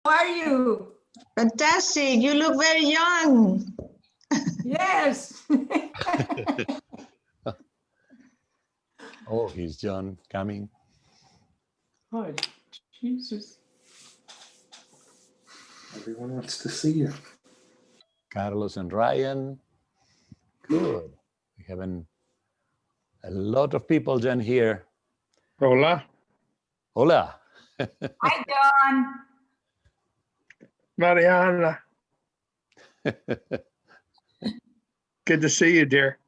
are you? Fantastic. You look very young. Yes. Oh, he's John coming. Oh, Jesus. Everyone wants to see you. Carlos and Ryan. Good. We have a lot of people, John, here. Hola. Hola. Hi, John. Mariana. Good to see you, dear.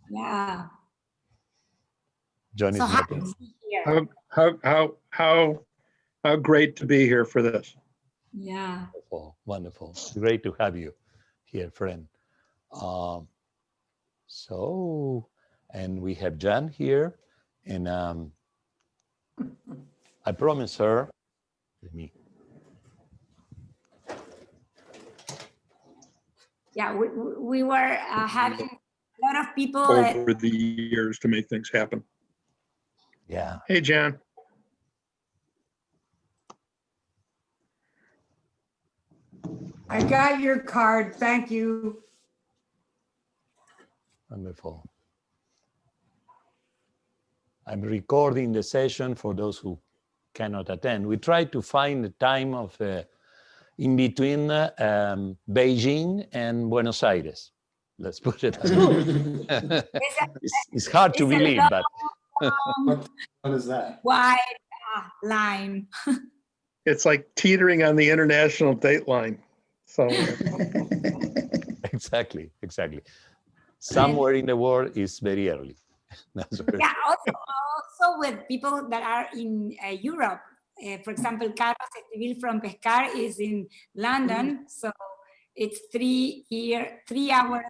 Yeah. John So is happy making. to be here. How great to be here for this. Yeah. Wonderful, wonderful. Great to have you here, friend. And we have Jan here, and I promise her. Let me. Yeah, we were having a lot of people. Over the years to make things happen. Yeah. Hey, John. I got your card. Thank you. Wonderful. I'm recording the session for those who cannot attend. We try to find the time of in between Beijing and Buenos Aires. Let's put it that way. It's hard to believe, but What is that? Wide line. It's like teetering on the international date line somewhere. exactly. Somewhere in the world is very early. That's very Yeah, also with people that are in Europe. For example, Carlos Estivil from Pescar is in London, so it's 3 hours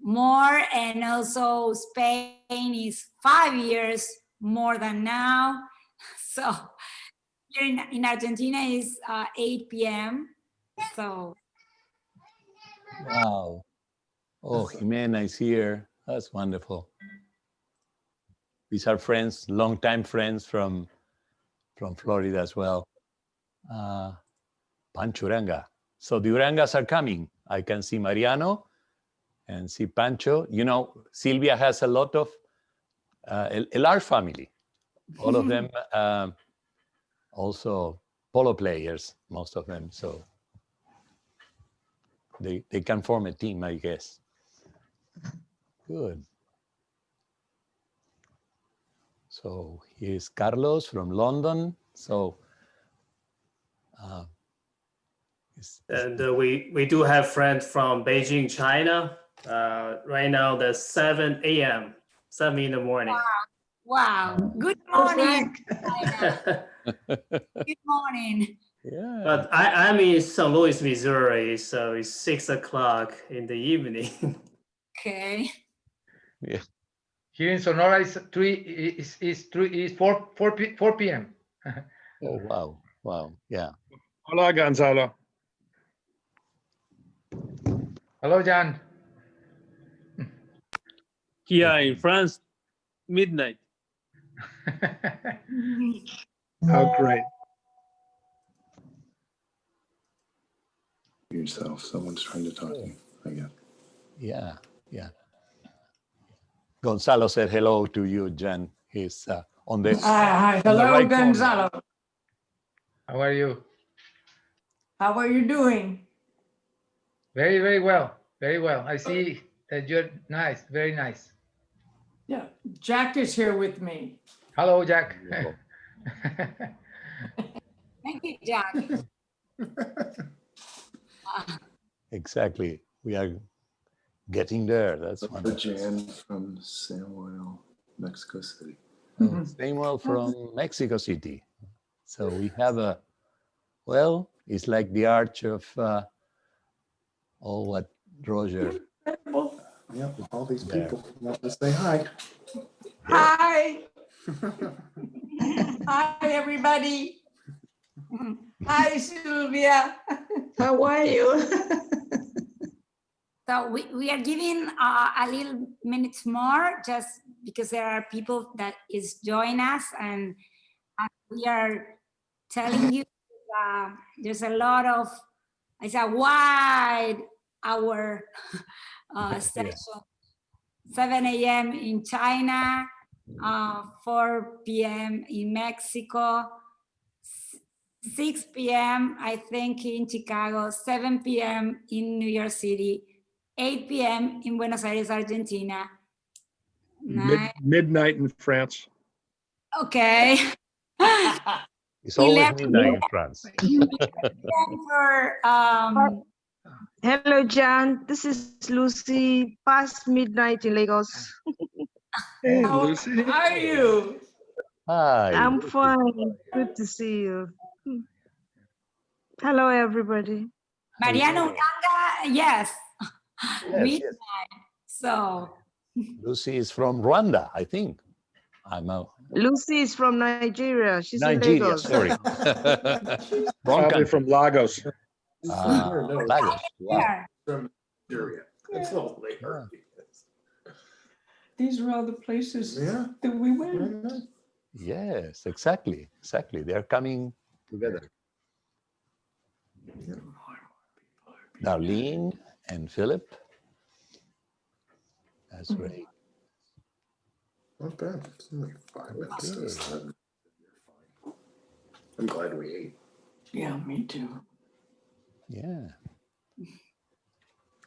more, and also Spain is 5 years more than now. So here in Argentina is 8 p.m. So Wow. Oh, Jimena is here. That's wonderful. These are friends, longtime friends from Florida as well. Pancho Uranga. So the Urangas are coming. I can see Mariano and see Pancho. You know, Silvia has a lot of, a large family. All of them also polo players, most of them. So they can form a team, I guess. Good. So here's Carlos from London. So and we do have friends from Beijing, China. Right now, there's 7 a.m., 7 in the morning. wow. Good morning. Good morning. yeah. But I'm in St. Louis, Missouri, so it's 6 o'clock in the evening. Okay. Yeah. Here in Sonora is 4 p.m. Oh, wow. Wow. Yeah. Hola, Gonzalo. Hello, John. Here in France, midnight. How great. Yourself. Someone's trying to talk to you, I guess. Yeah. Yeah. Gonzalo said hello to you, Jen. He's on the Hi. Hello, right corner. Gonzalo. How are you? How are you doing? Very, very well. Very well. I see that you're nice. Very nice. Yeah. Jack is here with me. Hello, Jack. Thank you, Jack. Exactly. We are getting there. That's Look for wonderful. Jan from Samuel, Mexico City. Samuel from Mexico City. So we have it's like the arch of, what, Roger? Yep, all these There. people want to say hi. Hi. Hi, everybody. Hi, Sylvia. How are you? So we are giving a little minutes more just because there are people that is join us, and we are telling you there's a lot of, it's a wide hour session. 7 a.m. in China, 4 p.m. in Mexico, 6 p.m. I think in Chicago, 7 p.m. in New York City, 8 p.m. in Buenos Aires, Argentina. Midnight in France. Okay. It's always 11 midnight in France. for, Hello, John. This is Lucy. Past midnight in Lagos. Hey, How Lucy. are you? Hi. I'm fine. Good to see you. Hello, everybody. Mariano Uganda, yes. Yes, Midnight. yes. So, Lucy is from Rwanda, I think. I'm a Lucy is from Nigeria. She's in Nigeria, Lagos. sorry. Wrong Probably country. from Lagos. Lagos. Wow. here. From Nigeria. That's hilarious. These are all the places Yeah. that we went. Yes, exactly. Exactly. They're coming together. Darlene and Philip. That's great. Not bad. It's only 5 minutes to 7. I'm glad we ate. Yeah, me too. Yeah.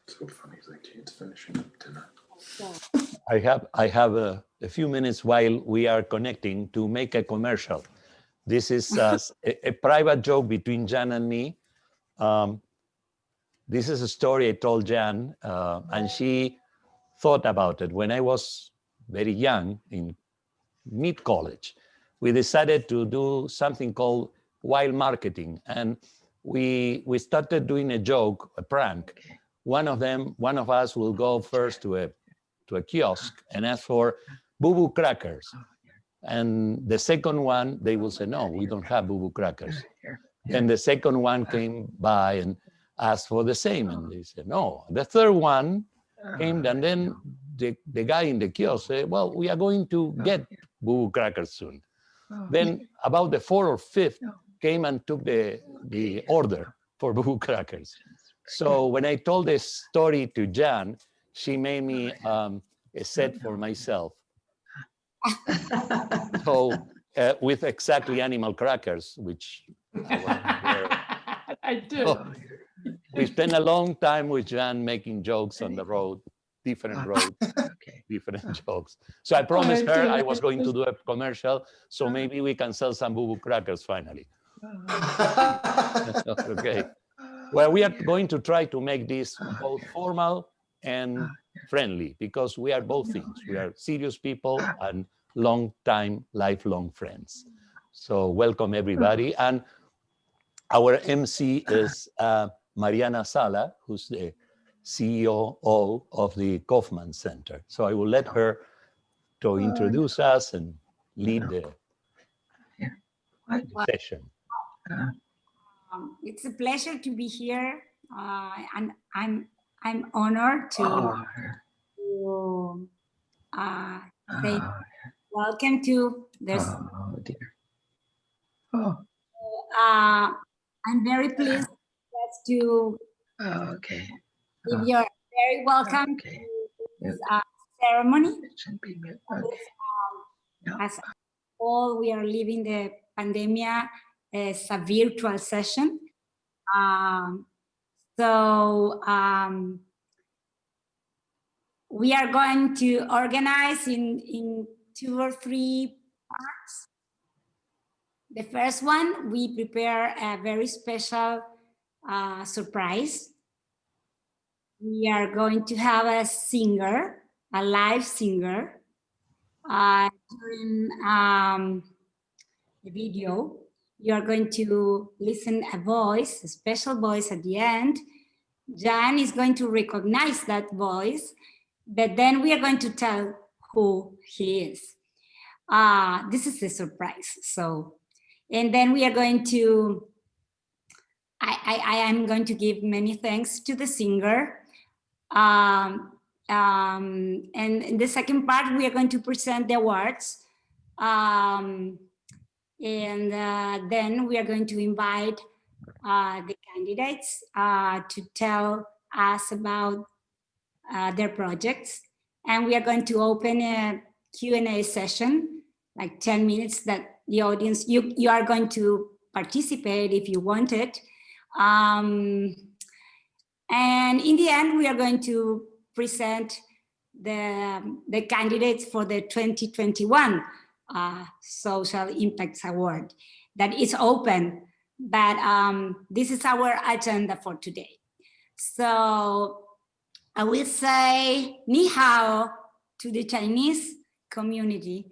So funny, like Jane's finishing up dinner. I have a few minutes while we are connecting to make a commercial. This is a private joke between Jan and me. This is a story I told Jan, and she thought about it. When I was very young, in mid-college, we decided to do something called wild marketing, and we started doing a joke, a prank. One of us will go first to a kiosk and ask for boo-boo crackers. And the second one, they will say, no, we don't have boo-boo crackers. Then the second one came by and asked for the same, and they said, no. The third one came, and then the guy in the kiosk said, well, we are going to get boo-boo crackers soon. Then about the fourth or fifth came and took the order for boo-boo crackers. So when I told this story to Jan, she made me a set for myself. So with exactly animal crackers, which I do. we spent a long time with Jan making jokes on the road, different roads, different jokes. So I promised her I was going to do a commercial, so maybe we can sell some boo-boo crackers finally. Okay. Well, we are going to try to make this both formal and friendly, because we are both things. We are serious people and long-time, lifelong friends. So welcome everybody. And our MC is Mariana Sala, who's the CEO of the Kaufman Center. So I will let her to introduce us and lead the session. It's a pleasure to be here, and I'm honored to say welcome to this. I'm very pleased to give you very welcome to this ceremony. As all, we are living the pandemic as a virtual session. We are going to organize in 2 or 3 parts. The first one, we prepare a very special surprise. We are going to have a singer, a live singer, during the video. You are going to listen a voice, a special voice at the end. Jan is going to recognize that voice, but then we are going to tell who he is. This is the surprise. So, and then we are going to, I am going to give many thanks to the singer. And in the second part, we are going to present the awards. And then we are going to invite the candidates to tell us about their projects. And we are going to open a Q&A session, like 10 minutes that the audience, you are going to participate if you want it. And in the end, we are going to present the candidates for the 2021 Social Impacts Award that is open, but this is our agenda for today. So I will say ni hao to the Chinese community.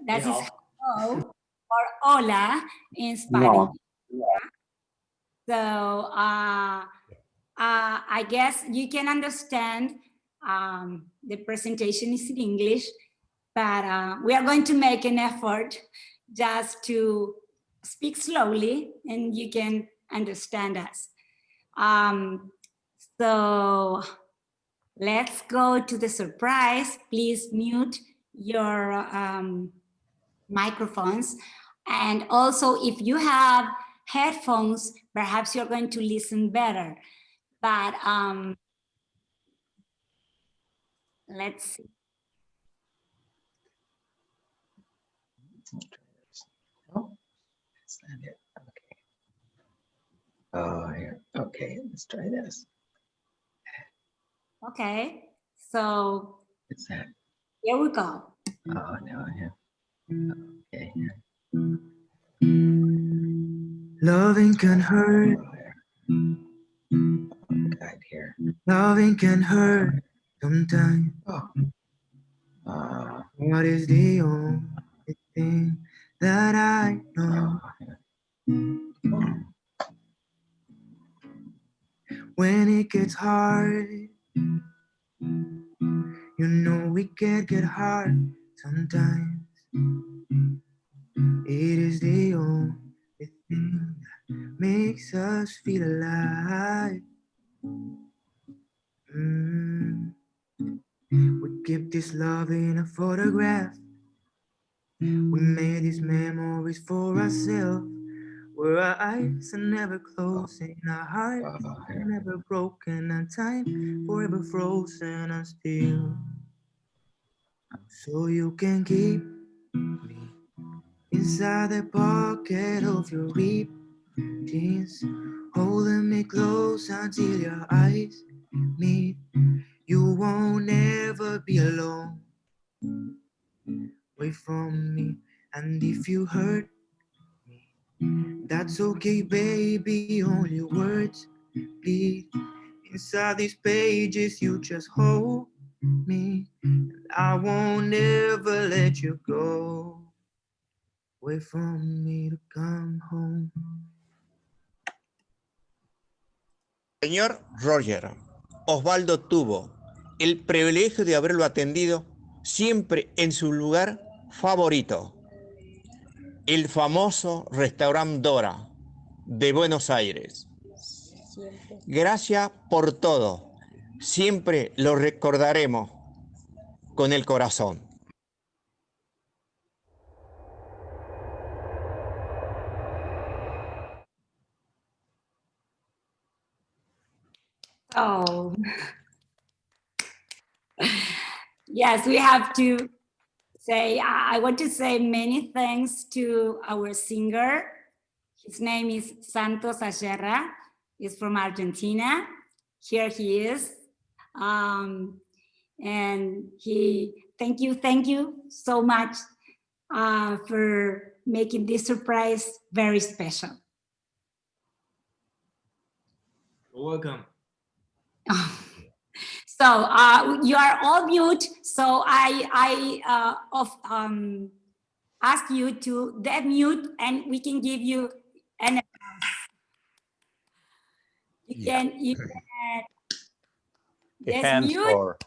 That is hello or hola in Spanish. So I guess you can understand the presentation is in English, but we are going to make an effort just to speak slowly and you can understand us. So let's go to the surprise. Please mute your microphones. And also if you have headphones, perhaps you're going to listen better. But let's see. Oh, that's not it. Okay. Oh, here. Okay, let's try this. Okay, so What's that? here we go. Oh, no, yeah. Okay, here. Loving can hurt. Right here. Loving can hurt sometimes. Oh. What is the only thing that I know? When it gets hard, you know we can get hard sometimes. It is the only thing that makes us feel alive. We keep this love in a photograph. We made these memories for ourselves, where our eyes are never closing, our hearts are never broken, and time forever frozen and still. So you can keep me inside the pocket of your ripped jeans, holding me close until your eyes meet. You won't ever be alone. Away from me, and if you hurt me, that's okay, baby. Only words bleed inside these pages. You just hold me, and I won't ever let you go. Wait for me to come home. Señor Roger, Osvaldo tuvo el privilegio de haberlo atendido siempre en su lugar favorito, el famoso restaurante Dora de Buenos Aires. Gracias por todo. Siempre lo recordaremos con el corazón. Oh, yes, we have to say, I want to say many thanks to our singer. His name is Santos Aguerra. He's from Argentina. Here he is. And thank you so much for making this surprise very special. You're welcome. So you are all mute. So I ask you to demute, and we can give you an applause. You can just hands mute. for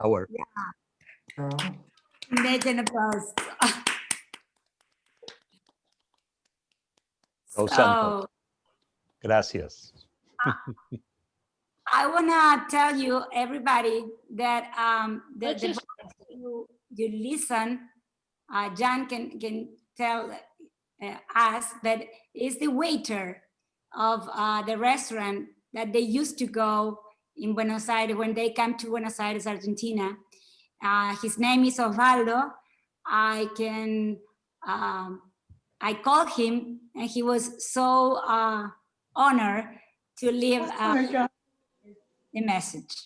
our Make an applause. Los So, Santos. Gracias. I want to tell you, everybody, that the voice you listen, John can tell us that is the waiter of the restaurant that they used to go in Buenos Aires when they come to Buenos Aires, Argentina. His name is Osvaldo. I called him and he was so honored to leave Oh my God. the message.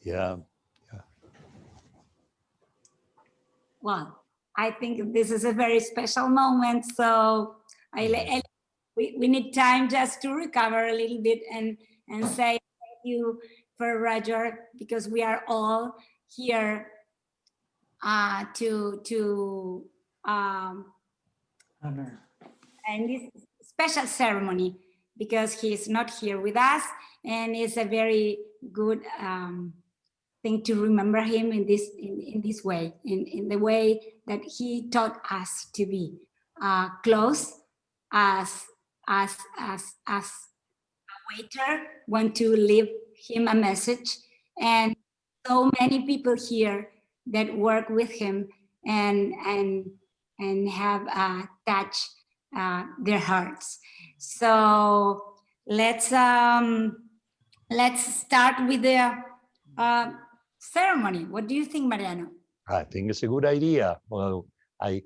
Yeah. Well, I think this is a very special moment. So we need time just to recover a little bit and say thank you for Roger, because we are all here to Honor. and this special ceremony, because he is not here with us, and it's a very good thing to remember him in this way, in the way that he taught us to be close as a waiter want to leave him a message, and so many people here that work with him and have touched their hearts. So let's start with the ceremony. What do you think, Mariano? I think it's a good idea. Well, I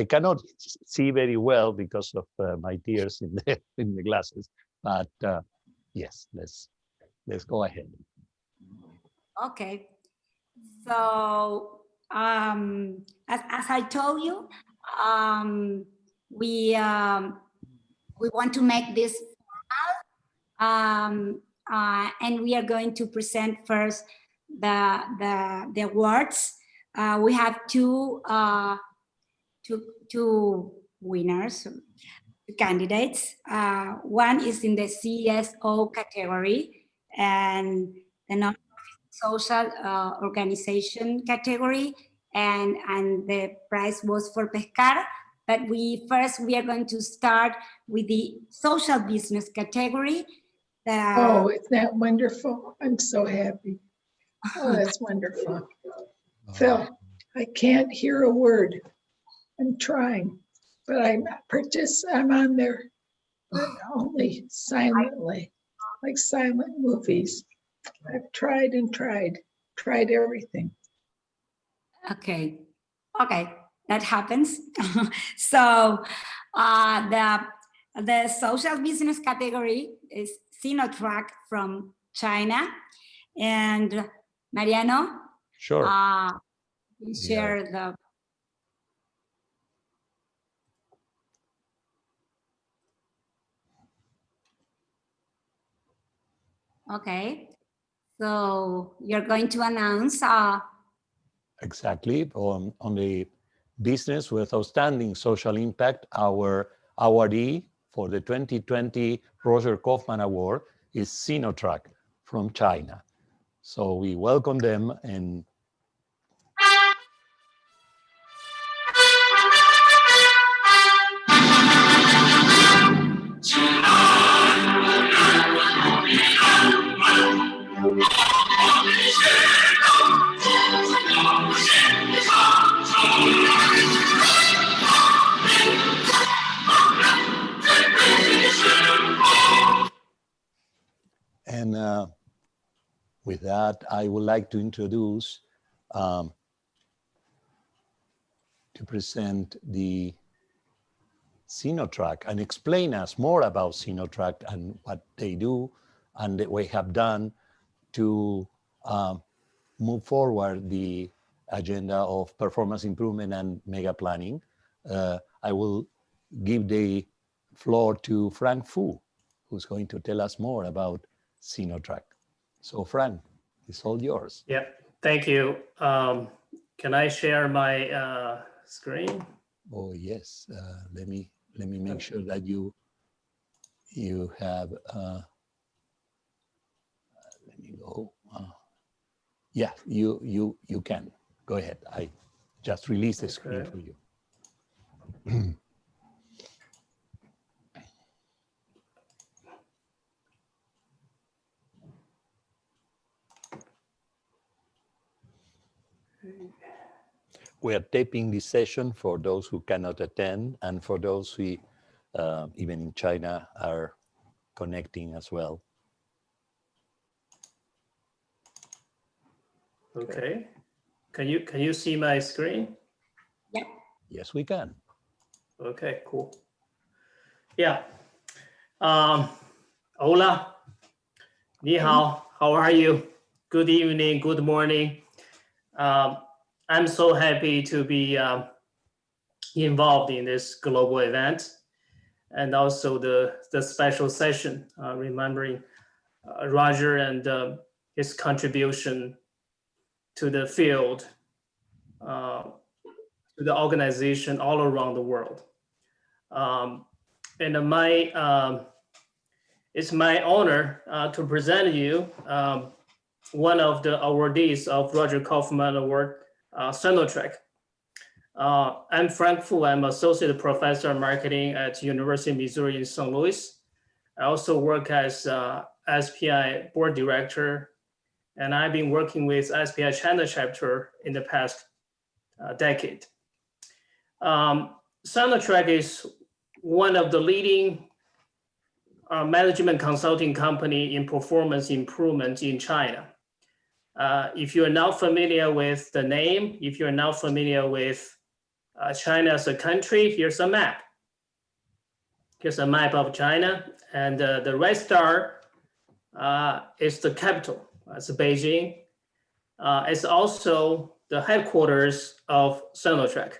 cannot see very well because of my tears in the glasses, but yes, let's go ahead. Okay. So as I told you, we want to make this formal, and we are going to present first the awards. We have two winners, two candidates. One is in the CSO category, and the non-profit social organization category, and the prize was for Pescar. But we are going to start with the social business category. Oh, isn't that wonderful? I'm so happy. Oh, that's wonderful. Phil, I can't hear a word. I'm trying, but I'm on there, but only silently, like silent movies. I've tried and tried everything. Okay, that happens. So the social business category is Sinotrack from China, and Mariano. Sure. Share the. Okay, so you're going to announce. Exactly, on the business with outstanding social impact, our awardee for the 2020 Roger Kaufman Award is Sinotrack from China. So we welcome them and with that, I would like to introduce, to present the Sinotrack and explain us more about Sinotrack and what they do and what we have done to move forward the agenda of performance improvement and mega planning. I will give the floor to Frank Fu, who's going to tell us more about Sinotrack. So Frank, it's all yours. Yeah, thank you. Can I share my screen? Oh yes, let me make sure that you have. Let me go. Yeah, you can go ahead. I just released the screen for you. we are taping this session for those who cannot attend and for those who, even in China, are connecting as well. Okay. Can you see my screen? Yeah. Yes, we can. Okay, cool. Yeah. Hola. Ni hao. How are you? Good evening, good morning. I'm so happy to be involved in this global event and also the special session remembering Roger and his contribution to the field, to the organization all around the world. It's my honor to present you one of the awardees of Roger Kaufman Award, Sonotrack. I'm Frank Fu. I'm Associate Professor of Marketing at University of Missouri in St. Louis. I also work as SPI Board Director, and I've been working with SPI China chapter in the past decade. Sonotrack is one of the leading management consulting company in performance improvement in China. If you're not familiar with the name, if you're not familiar with China as a country, here's a map. Here's a map of China, and the red star is the capital. It's Beijing. It's also the headquarters of Sonotrack.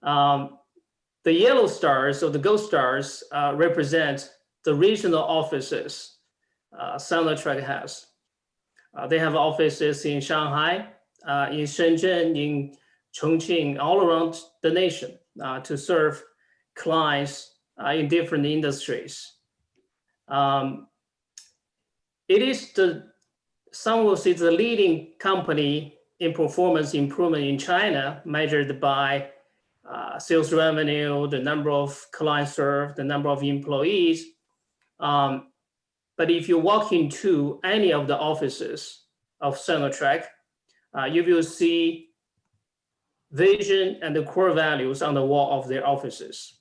The yellow stars or the gold stars represent the regional offices Sonotrack has. They have offices in Shanghai, in Shenzhen, in Chongqing, all around the nation to serve clients in different industries. It is some will say the leading company in performance improvement in China, measured by sales revenue, the number of clients served, the number of employees. But if you walk into any of the offices of Sonotrack, you will see vision and the core values on the wall of their offices.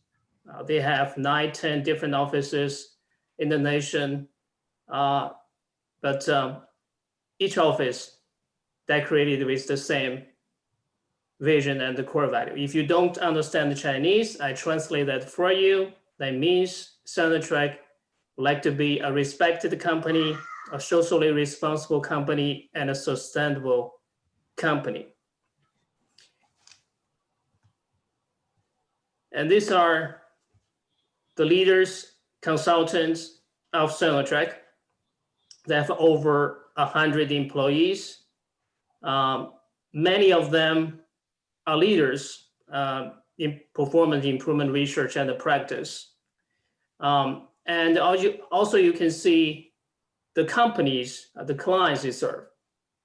They have 9, 10 different offices in the nation, but each office decorated with the same vision and the core value. If you don't understand the Chinese, I translate that for you. That means Sonotrack would like to be a respected company, a socially responsible company, and a sustainable company. And these are the leaders, consultants of Sonotrack. They have over 100 employees. Many of them are leaders in performance improvement research and practice. And also you can see the companies, the clients they serve.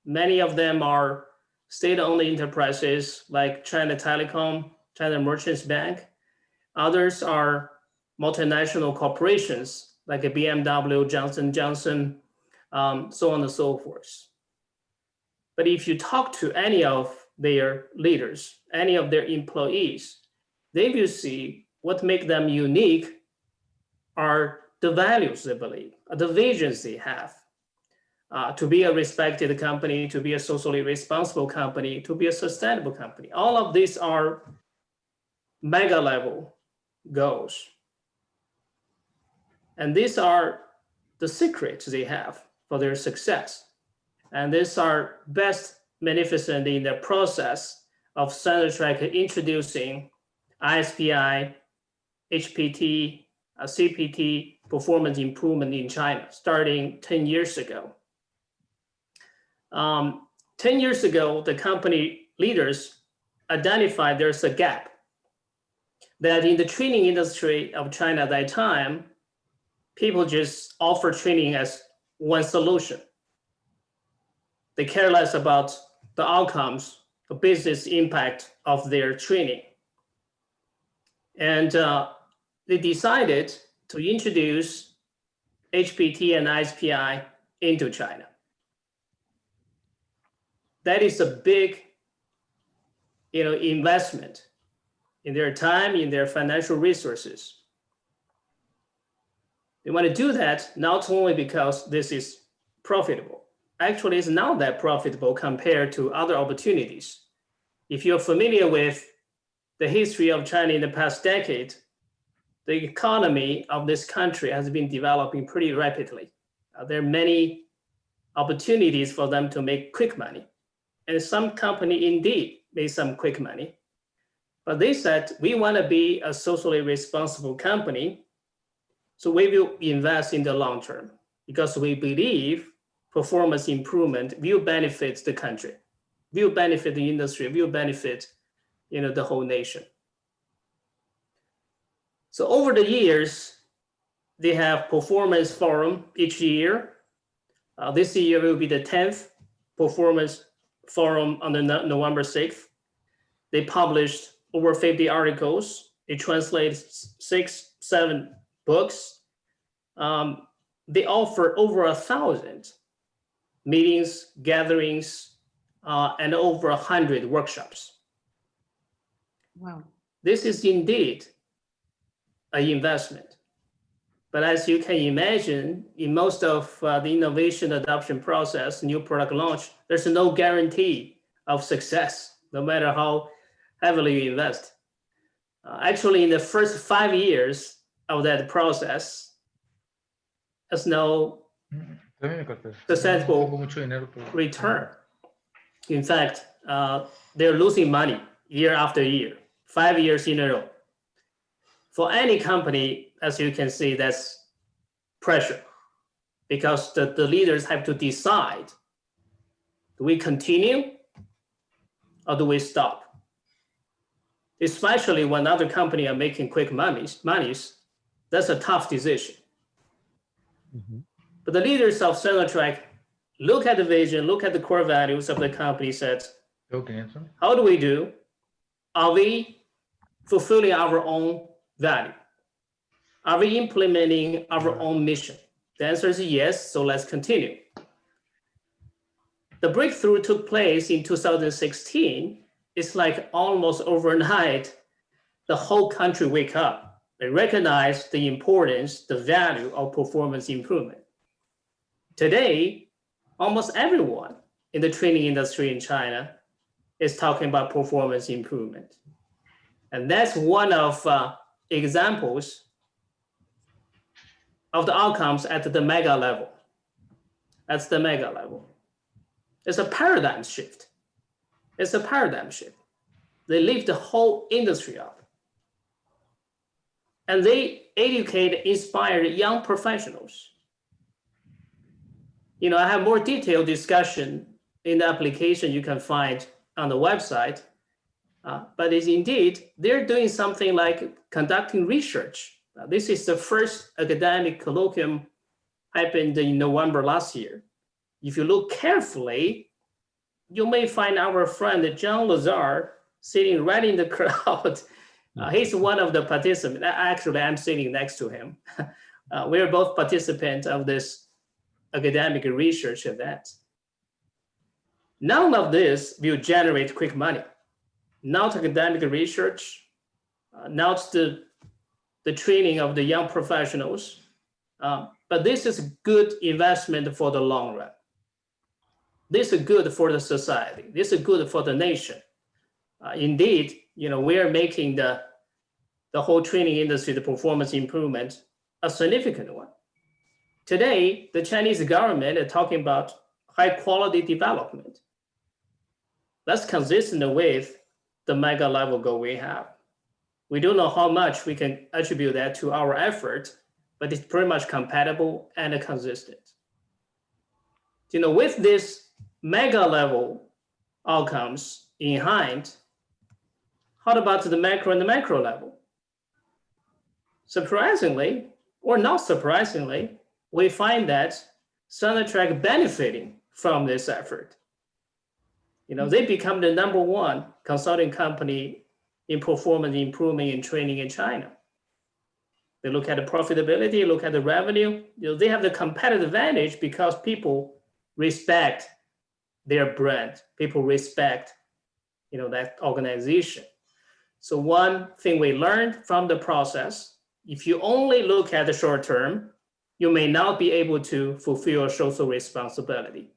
Many of them are state-owned enterprises like China Telecom, China Merchants Bank. Others are multinational corporations like a BMW, Johnson & Johnson, so on and so forth. But if you talk to any of their leaders, any of their employees, they will see what makes them unique are the values they believe, the visions they have, to be a respected company, to be a socially responsible company, to be a sustainable company. All of these are mega level goals. And these are the secrets they have for their success. And these are best manifested in the process of Sonotrack introducing ISPI, HPT, CPT performance improvement in China, starting 10 years ago. 10 years ago, the company leaders identified there's a gap that in the training industry of China at that time, people just offer training as one solution. They care less about the outcomes, the business impact of their training. And they decided to introduce HPT and ISPI into China. That is a big investment in their time, in their financial resources. They want to do that not only because this is profitable. Actually, it's not that profitable compared to other opportunities. If you're familiar with the history of China in the past decade, the economy of this country has been developing pretty rapidly. There are many opportunities for them to make quick money. And some company indeed made some quick money. But they said, we want to be a socially responsible company, so we will invest in the long term because we believe performance improvement will benefit the country, will benefit the industry, will benefit the whole nation. So over the years, they have performance forum each year. This year will be the 10th performance forum on the November 6th. They published over 50 articles. They translated 6-7 books. They offer over 1,000 meetings, gatherings, and over 100 workshops. Wow. This is indeed an investment. But as you can imagine, in most of the innovation adoption process, new product launch, there's no guarantee of success, no matter how heavily you invest. Actually, in the first 5 years of that process, there's no successful return. In fact, they're losing money year after year, 5 years in a row. For any company, as you can see, that's pressure because the leaders have to decide, do we continue or do we stop? Especially when other companies are making quick monies, that's a tough decision. Mm-hmm. But the leaders of Sinotrack look at the vision, look at the core values of the company, said, how do we do? Are we fulfilling our own value? Are we implementing our own mission? The answer is yes, so let's continue. The breakthrough took place in 2016. It's like almost overnight, the whole country wake up. They recognize the importance, the value of performance improvement. Today, almost everyone in the training industry in China is talking about performance improvement. And that's one of examples of the outcomes at the mega level. That's the mega level. It's a paradigm shift. It's a paradigm shift. They lift the whole industry up. And they educate, inspire young professionals. I have more detailed discussion in the application you can find on the website. But it's indeed, they're doing something like conducting research. This is the first academic colloquium happened in November last year. If you look carefully, you may find our friend John Lazar sitting right in the crowd. He's one of the participants. Actually, I'm sitting next to him. We're both participants of this academic research event. None of this will generate quick money. Not academic research, not the training of the young professionals, but this is good investment for the long run. This is good for the society. This is good for the nation. Indeed, we are making the whole training industry, the performance improvement, a significant one. Today, the Chinese government is talking about high quality development. That's consistent with the mega level goal we have. We don't know how much we can attribute that to our effort, but it's pretty much compatible and consistent. With this mega level outcomes in mind, how about the macro and the macro level? Surprisingly, or not surprisingly, we find that Sinotrack benefiting from this effort. They become the #1 consulting company in performance improvement and training in China. They look at the profitability, look at the revenue. They have the competitive advantage because people respect their brand. People respect that organization. So one thing we learned from the process, if you only look at the short term, you may not be able to fulfill social responsibility.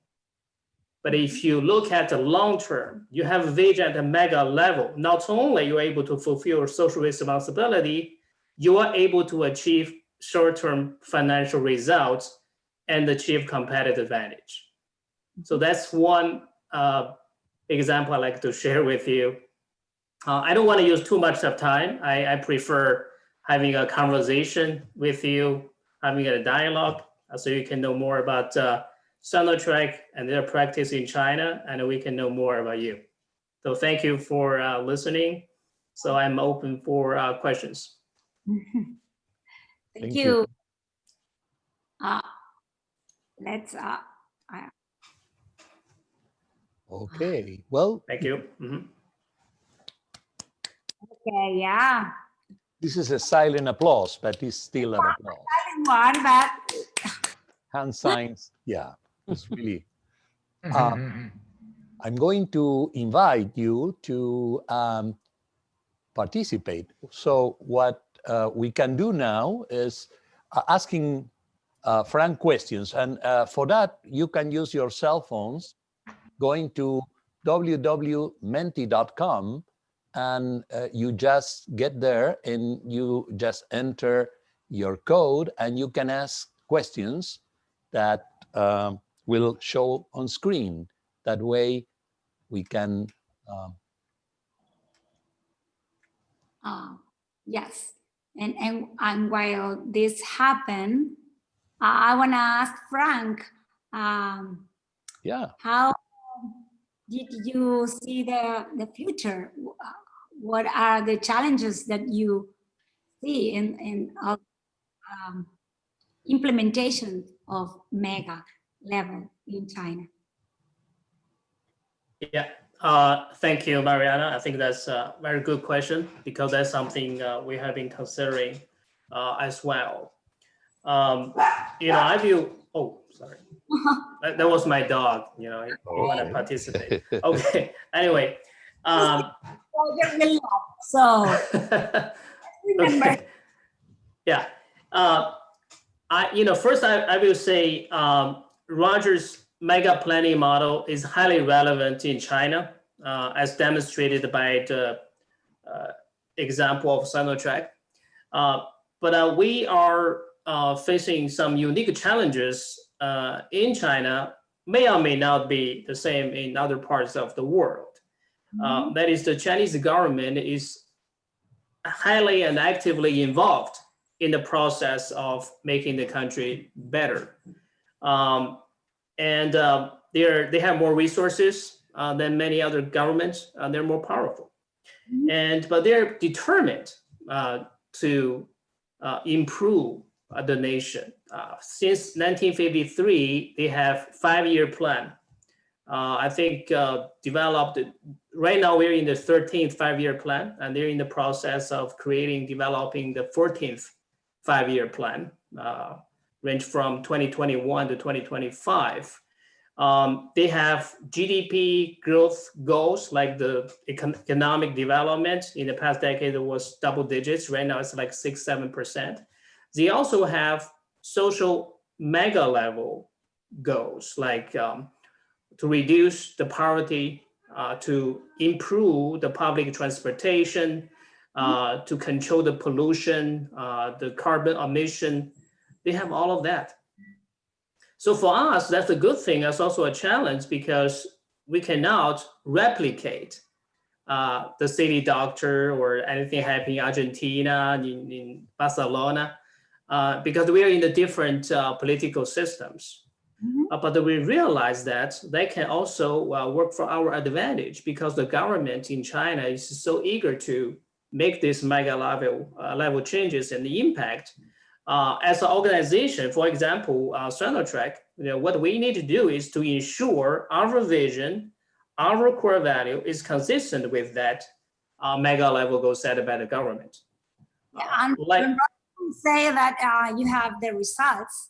But if you look at the long term, you have a vision at a mega level, not only you're able to fulfill social responsibility, you are able to achieve short-term financial results and achieve competitive advantage. So that's one example I'd like to share with you. I don't want to use too much of time. I prefer having a conversation with you, having a dialogue, so you can know more about Sinotrack and their practice in China, and we can know more about you. So thank you for listening. So I'm open for questions. Thank you. Let's. Okay, well. Thank you. Mm-hmm. Okay, yeah. This is a silent applause, but it's still an applause. Silent one, but hand signs, yeah, it's really. I'm going to invite you to participate. So what we can do now is asking Frank questions. And for that, you can use your cell phones, going to www.menti.com, and you just get there and you just enter your code and you can ask questions that will show on screen. That way we can. Yes, and while this happened, I want to ask Frank. Yeah. How did you see the future? What are the challenges that you see in implementation of mega level in China? Yeah, thank you, Mariana. I think that's a very good question because that's something we have been considering as well. I view, oh, sorry. That was my dog, he want to participate. Okay, anyway. So, okay. Yeah. First I will say Roger's mega planning model is highly relevant in China, as demonstrated by the example of Sinotrack. But we are facing some unique challenges in China, may or may not be the same in other parts of the world. That is, the Chinese government is highly and actively involved in the process of making the country better. And they have more resources than many other governments. They're more powerful. But they're determined to improve the nation. Since 1953, they have 5-year plan. I think developed, right now we're in the 13th 5-year plan, and they're in the process of developing the 14th 5-year plan, range from 2021 to 2025. They have GDP growth goals, like the economic development. In the past decade, it was double digits. Right now, it's like 6-7%. They also have social mega level goals, like to reduce the poverty, to improve the public transportation, to control the pollution, the carbon emission. They have all of that. So for us, that's a good thing. That's also a challenge because we cannot replicate the city doctor or anything happening in Argentina, in Barcelona, because we are in the different political systems. But we realize that they can also work for our advantage because the government in China is so eager to make this mega level changes and the impact. As an organization, for example, Sinotrack, what we need to do is to ensure our vision, our core value is consistent with that mega level goal set by the government. And say that you have the results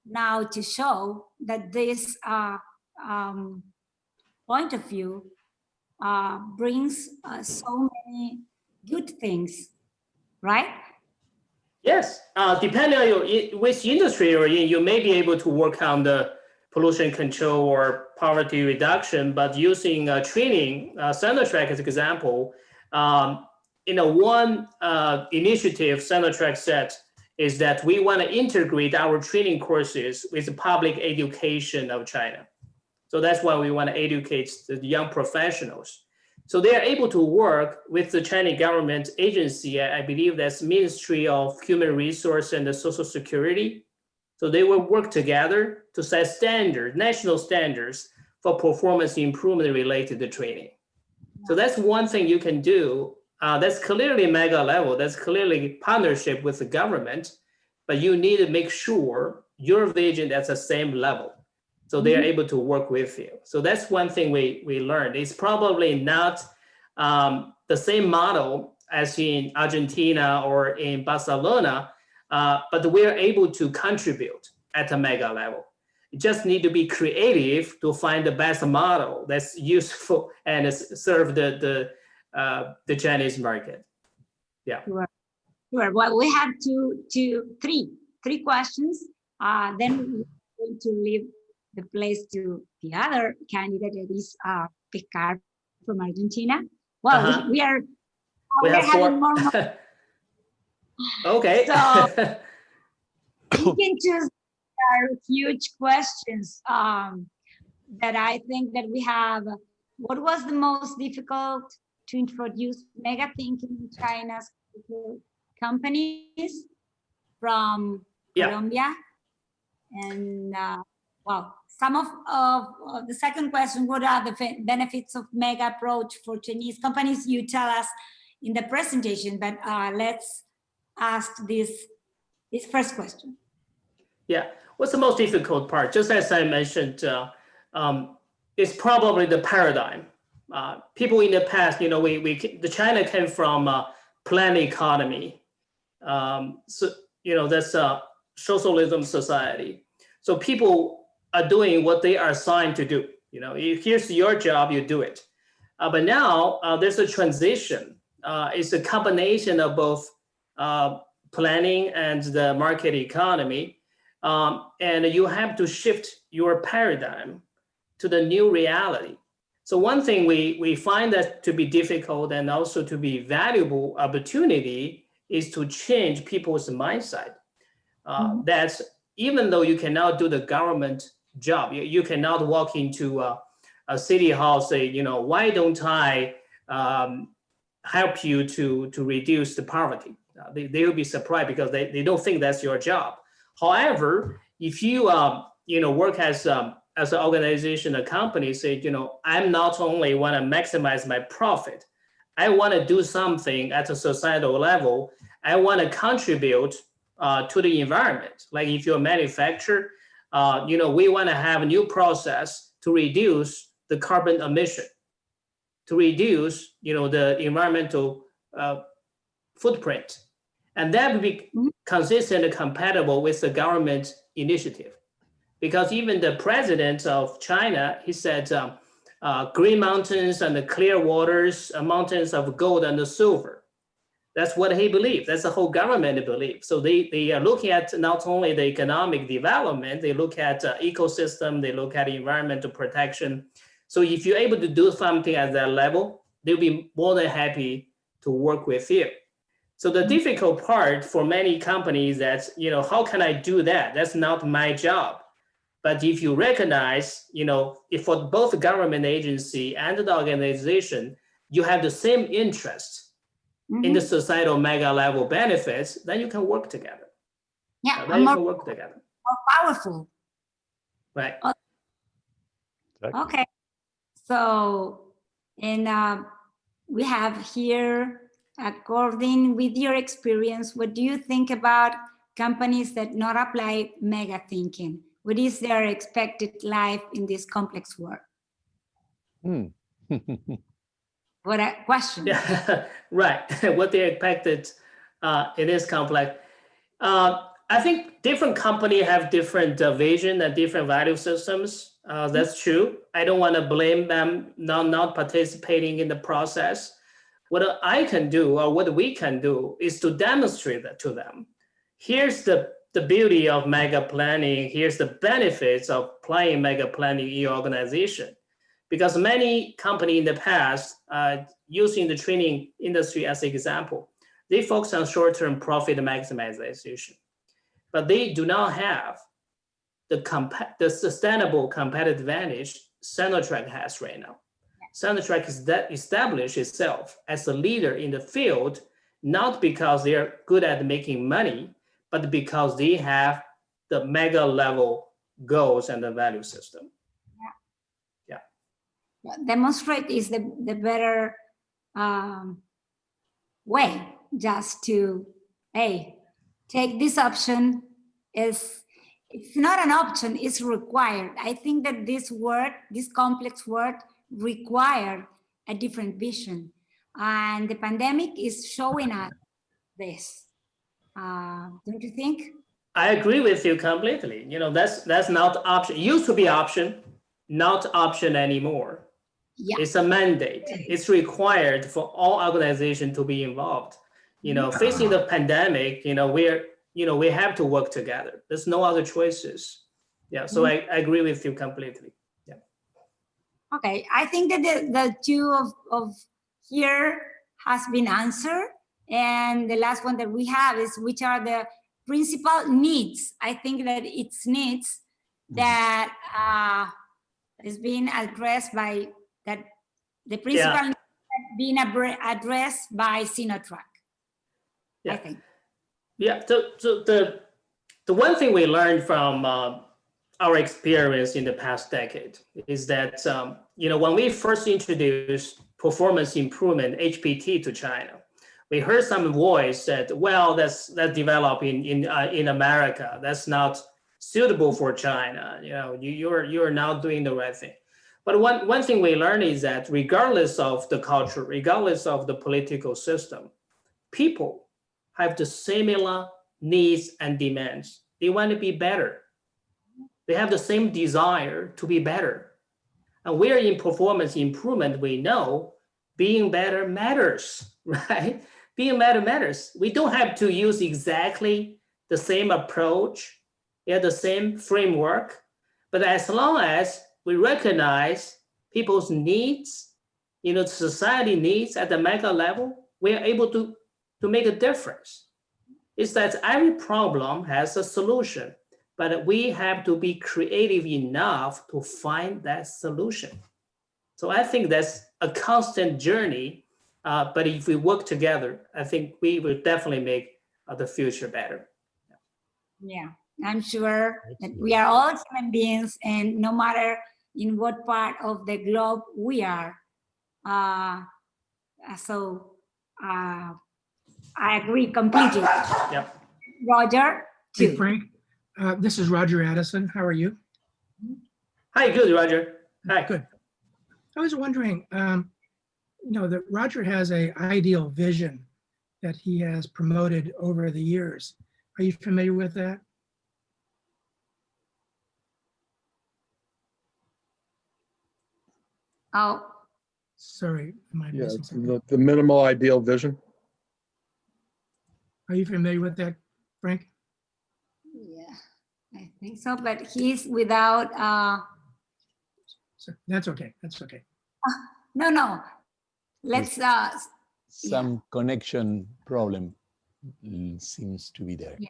now to show that this point of view brings so many good things, right? Yes, depending on which industry you're in, you may be able to work on the pollution control or poverty reduction, but using training, Sonatrach as an example, one initiative Sonatrach said is that we want to integrate our training courses with the public education of China. So that's why we want to educate the young professionals. So they are able to work with the Chinese government agency. I believe that's Ministry of Human Resource and the Social Security. So they will work together to set standards, national standards for performance improvement related to training. So that's one thing you can do. That's clearly mega level. That's clearly partnership with the government, but you need to make sure your vision is at the same level. So they are able to work with you. So that's one thing we learned. It's probably not the same model as in Argentina or in Barcelona, but we're able to contribute at a mega level. You just need to be creative to find the best model that's useful and serve the Chinese market. Yeah. Sure. Well, we have three questions. Then we're going to leave the place to the other candidate, that is Pescar from Argentina. Well, we are having more. Okay. So you can choose our huge questions that I think that we have. What was the most difficult to introduce mega thinking in China's companies from Colombia? And well, some of the second question, what are the benefits of mega approach for Chinese companies? You tell us in the presentation, but let's ask this first question. Yeah, what's the most difficult part? Just as I mentioned, it's probably the paradigm. People in the past, the China came from a planned economy. So, that's a socialism society. So people are doing what they are assigned to do. Here's your job, you do it. But now there's a transition. It's a combination of both planning and the market economy. And you have to shift your paradigm to the new reality. So one thing we find that to be difficult and also to be valuable opportunity is to change people's mindset. That even though you cannot do the government job, you cannot walk into a city hall, say, why don't I help you to reduce the poverty? They will be surprised because they don't think that's your job. However, if you work as an organization, a company, say, I'm not only want to maximize my profit, I want to do something at a societal level. I want to contribute to the environment. Like if you're a manufacturer, we want to have a new process to reduce the carbon emission, to reduce, the environmental footprint. And that would be consistent and compatible with the government initiative. Because even the president of China, he said, green mountains and the clear waters, mountains of gold and silver. That's what he believes. That's the whole government believes. So they are looking at not only the economic development, they look at ecosystem, they look at environmental protection. So if you're able to do something at that level, they'll be more than happy to work with you. So the difficult part for many companies that, how can I do that? That's not my job. But if you recognize, if for both the government agency and the organization, you have the same interest in the societal mega level benefits, then you can work together. Yeah, then you can work together. More powerful. Right. Okay. So, and we have here at Gordon, with your experience, what do you think about companies that not apply mega thinking? What is their expected life in this complex world? What a question. Yeah, right. What they expected in this complex. I think different companies have different vision and different value systems. That's true. I don't want to blame them not participating in the process. What I can do, or what we can do, is to demonstrate that to them. Here's the beauty of mega planning. Here's the benefits of applying mega planning in your organization. Because many companies in the past, using the training industry as an example, they focus on short-term profit maximization, but they do not have the sustainable competitive advantage Sonatrach has right now. Sonatrach is that established itself as a leader in the field, not because they're good at making money, but because they have the mega level goals and the value system. Demonstrate is the better way, just to, hey, take this option. It's not an option, it's required. I think that this complex word require a different vision. And the pandemic is showing us this. Don't you think? I agree with you completely. That's not option. It used to be option, not option anymore. Yeah. It's a mandate. It's required for all organizations to be involved. Facing the pandemic, we have to work together. There's no other choices. Yeah, so I agree with you completely. Yeah. Okay, I think that the two of here has been answered. And the last one that we have is which are the principal needs. I think that it's needs that is being addressed by that the principal needs being addressed by Sonatrach. Yeah. I think. Yeah. So the one thing we learned from our experience in the past decade is that when we first introduced performance improvement (HPT) to China, we heard some voice that, well, that's developed in America. That's not suitable for China. You're now doing the right thing. But one thing we learned is that regardless of the culture, regardless of the political system, people have the similar needs and demands. They want to be better. They have the same desire to be better. And we're in performance improvement, we know being better matters, right? Being better matters. We don't have to use exactly the same approach, the same framework, but as long as we recognize people's needs, society needs at the mega level, we are able to make a difference. It's that every problem has a solution, but we have to be creative enough to find that solution. So I think that's a constant journey, but if we work together, I think we will definitely make the future better. Yeah, I'm sure that we are all human beings, and no matter in what part of the globe we are. I agree completely. Yeah. Roger, too. Hey, Frank, this is Roger Addison. How are you? Hi, good, Roger. Hi. Good. I was wondering, that Roger has an ideal vision that he has promoted over the years. Are you familiar with that? Oh. Sorry, am I missing something? The minimal ideal vision. Are you familiar with that, Frank? Yeah, I think so, but he's without. That's okay. That's okay. No. Let's. Some connection problem seems to be there. Yeah.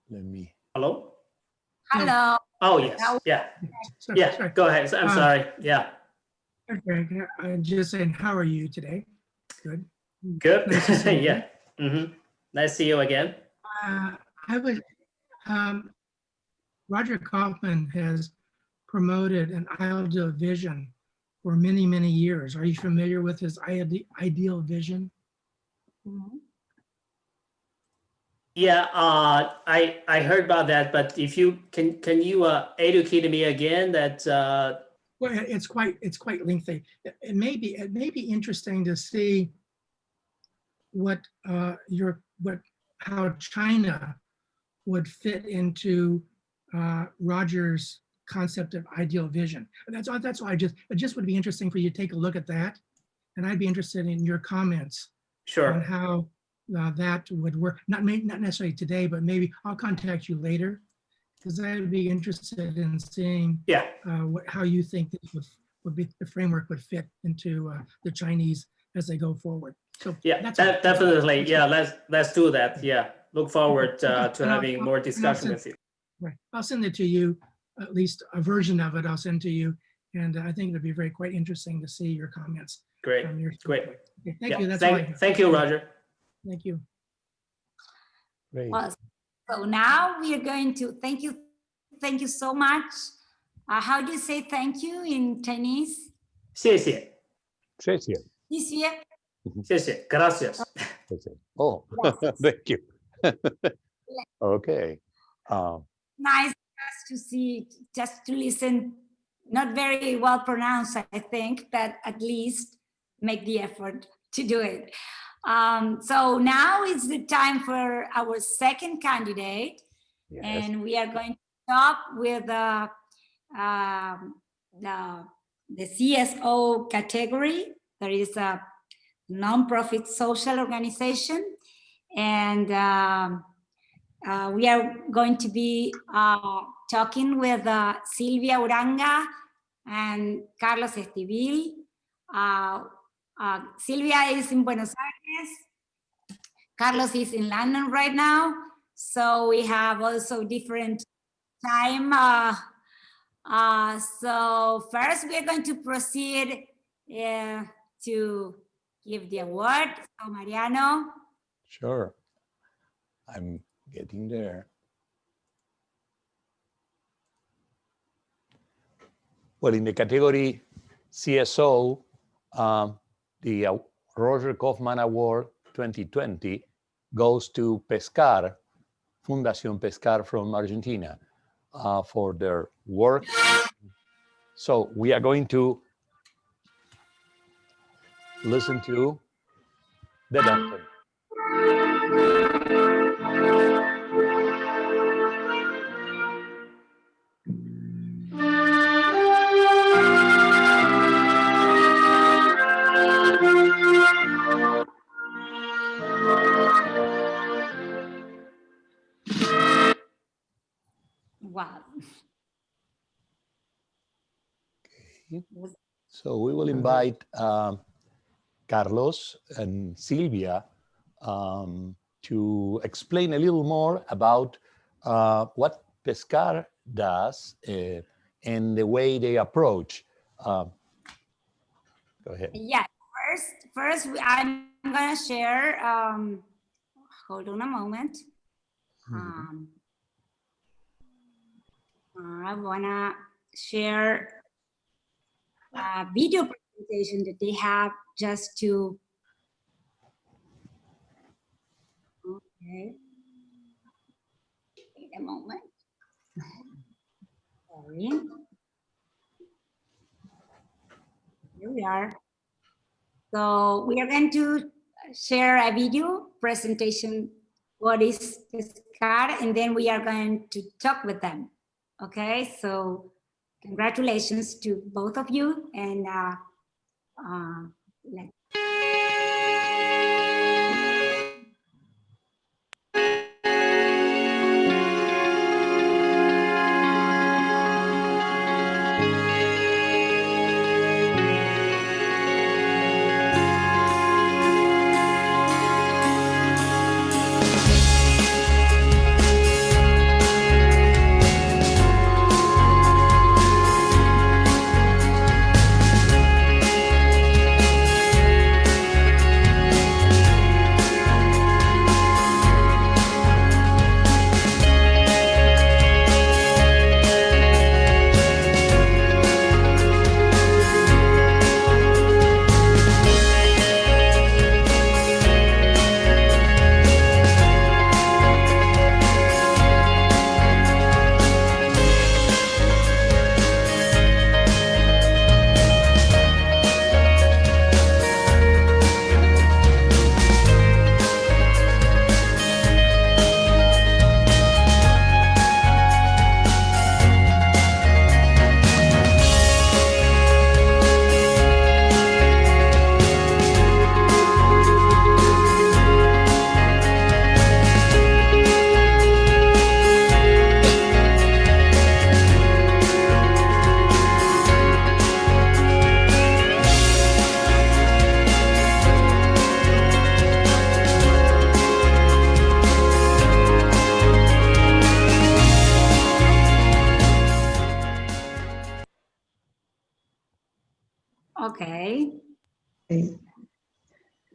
Let me. Hello? Hello. Oh, yes. Yeah. Yeah, go ahead. I'm sorry. Yeah. Okay. I'm just saying, how are you today? Good. Good. Nice to see you. Yeah. Mm-hmm. Nice to see you again. Roger Kaufman has promoted an ideal vision for many, many years. Are you familiar with his ideal vision? Mm-hmm. Yeah, I heard about that, but if you can you educate me again that Well, it's quite lengthy. It may be interesting to see how China would fit into Roger's concept of ideal vision. And that's why it just would be interesting for you to take a look at that. And I'd be interested in your comments Sure. on how that would work. Not necessarily today, but maybe I'll contact you later, because I'd be interested in seeing Yeah. how you think this would be, the framework would fit into the Chinese as they go forward. So Yeah, that's all. definitely. Yeah, let's do that. Yeah, look forward to And having more discussion send- with you. Right. I'll send it to you, at least a version of it I'll send to you. And I think it'd be quite interesting to see your comments. Great, from your great. standpoint. Okay, thank Yeah, you. That's all I have. thank you, Roger. Thank you. Great. Well, so now we are going to thank you so much. How do you say thank you in Chinese? 谢谢，谢谢。谢谢。谢谢，gracias. Oh, thank you. Okay. Nice to see, just to listen. Not very well pronounced, I think, but at least make the effort to do it. So now is the time for our second candidate, Yes. and we are going to talk with the CSO category. There is a nonprofit social organization, and we are going to be talking with Silvia Uranga and Carlos Estibil. Silvia is in Buenos Aires. Carlos is in London right now. So we have also different time. So first we are going to proceed to give the award. So Mariano. Sure. I'm getting there. Well, in the category CSO, the Roger Kaufman Award 2020 goes to Pescar, Fundación Pescar from Argentina, for their work. So we are going to listen to the anthem. Wow. Okay. So we will invite Carlos and Silvia to explain a little more about what Pescar does and the way they approach. Go ahead. Yeah, first I'm gonna share, hold on a moment. I wanna share a video presentation that they have just to, okay. Wait a moment. Sorry. Here we are. So we are going to share a video presentation, what is Pescar, and then we are going to talk with them. Okay, so congratulations to both of you, and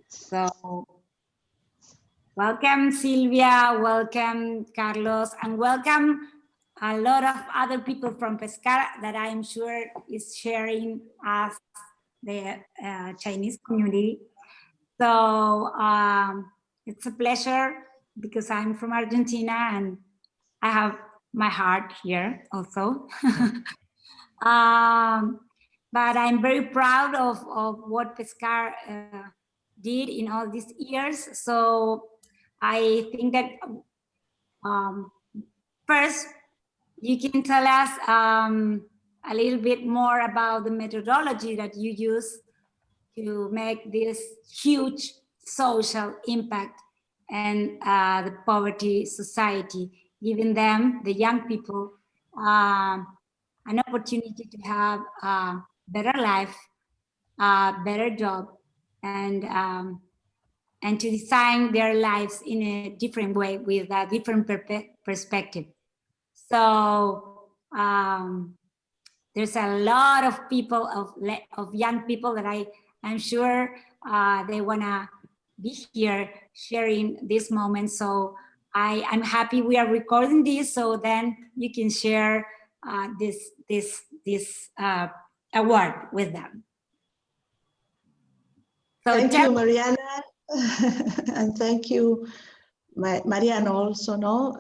So welcome, Silvia, welcome, Carlos, and welcome a lot of other people from Pescar that I'm sure is sharing us the Chinese community. So it's a pleasure because I'm from Argentina and I have my heart here also. But I'm very proud of what Pescar did in all these years. So I think that first, you can tell us a little bit more about the methodology that you use to make this huge social impact and the poverty society, giving them, the young people, an opportunity to have a better life, a better job, and to design their lives in a different way with a different perspective. So there's a lot of people, of young people that I'm sure they wanna be here sharing this moment. So I'm happy we are recording this, so then you can share this award with them. So thank you, Mariana, and thank you, Mariana also, no?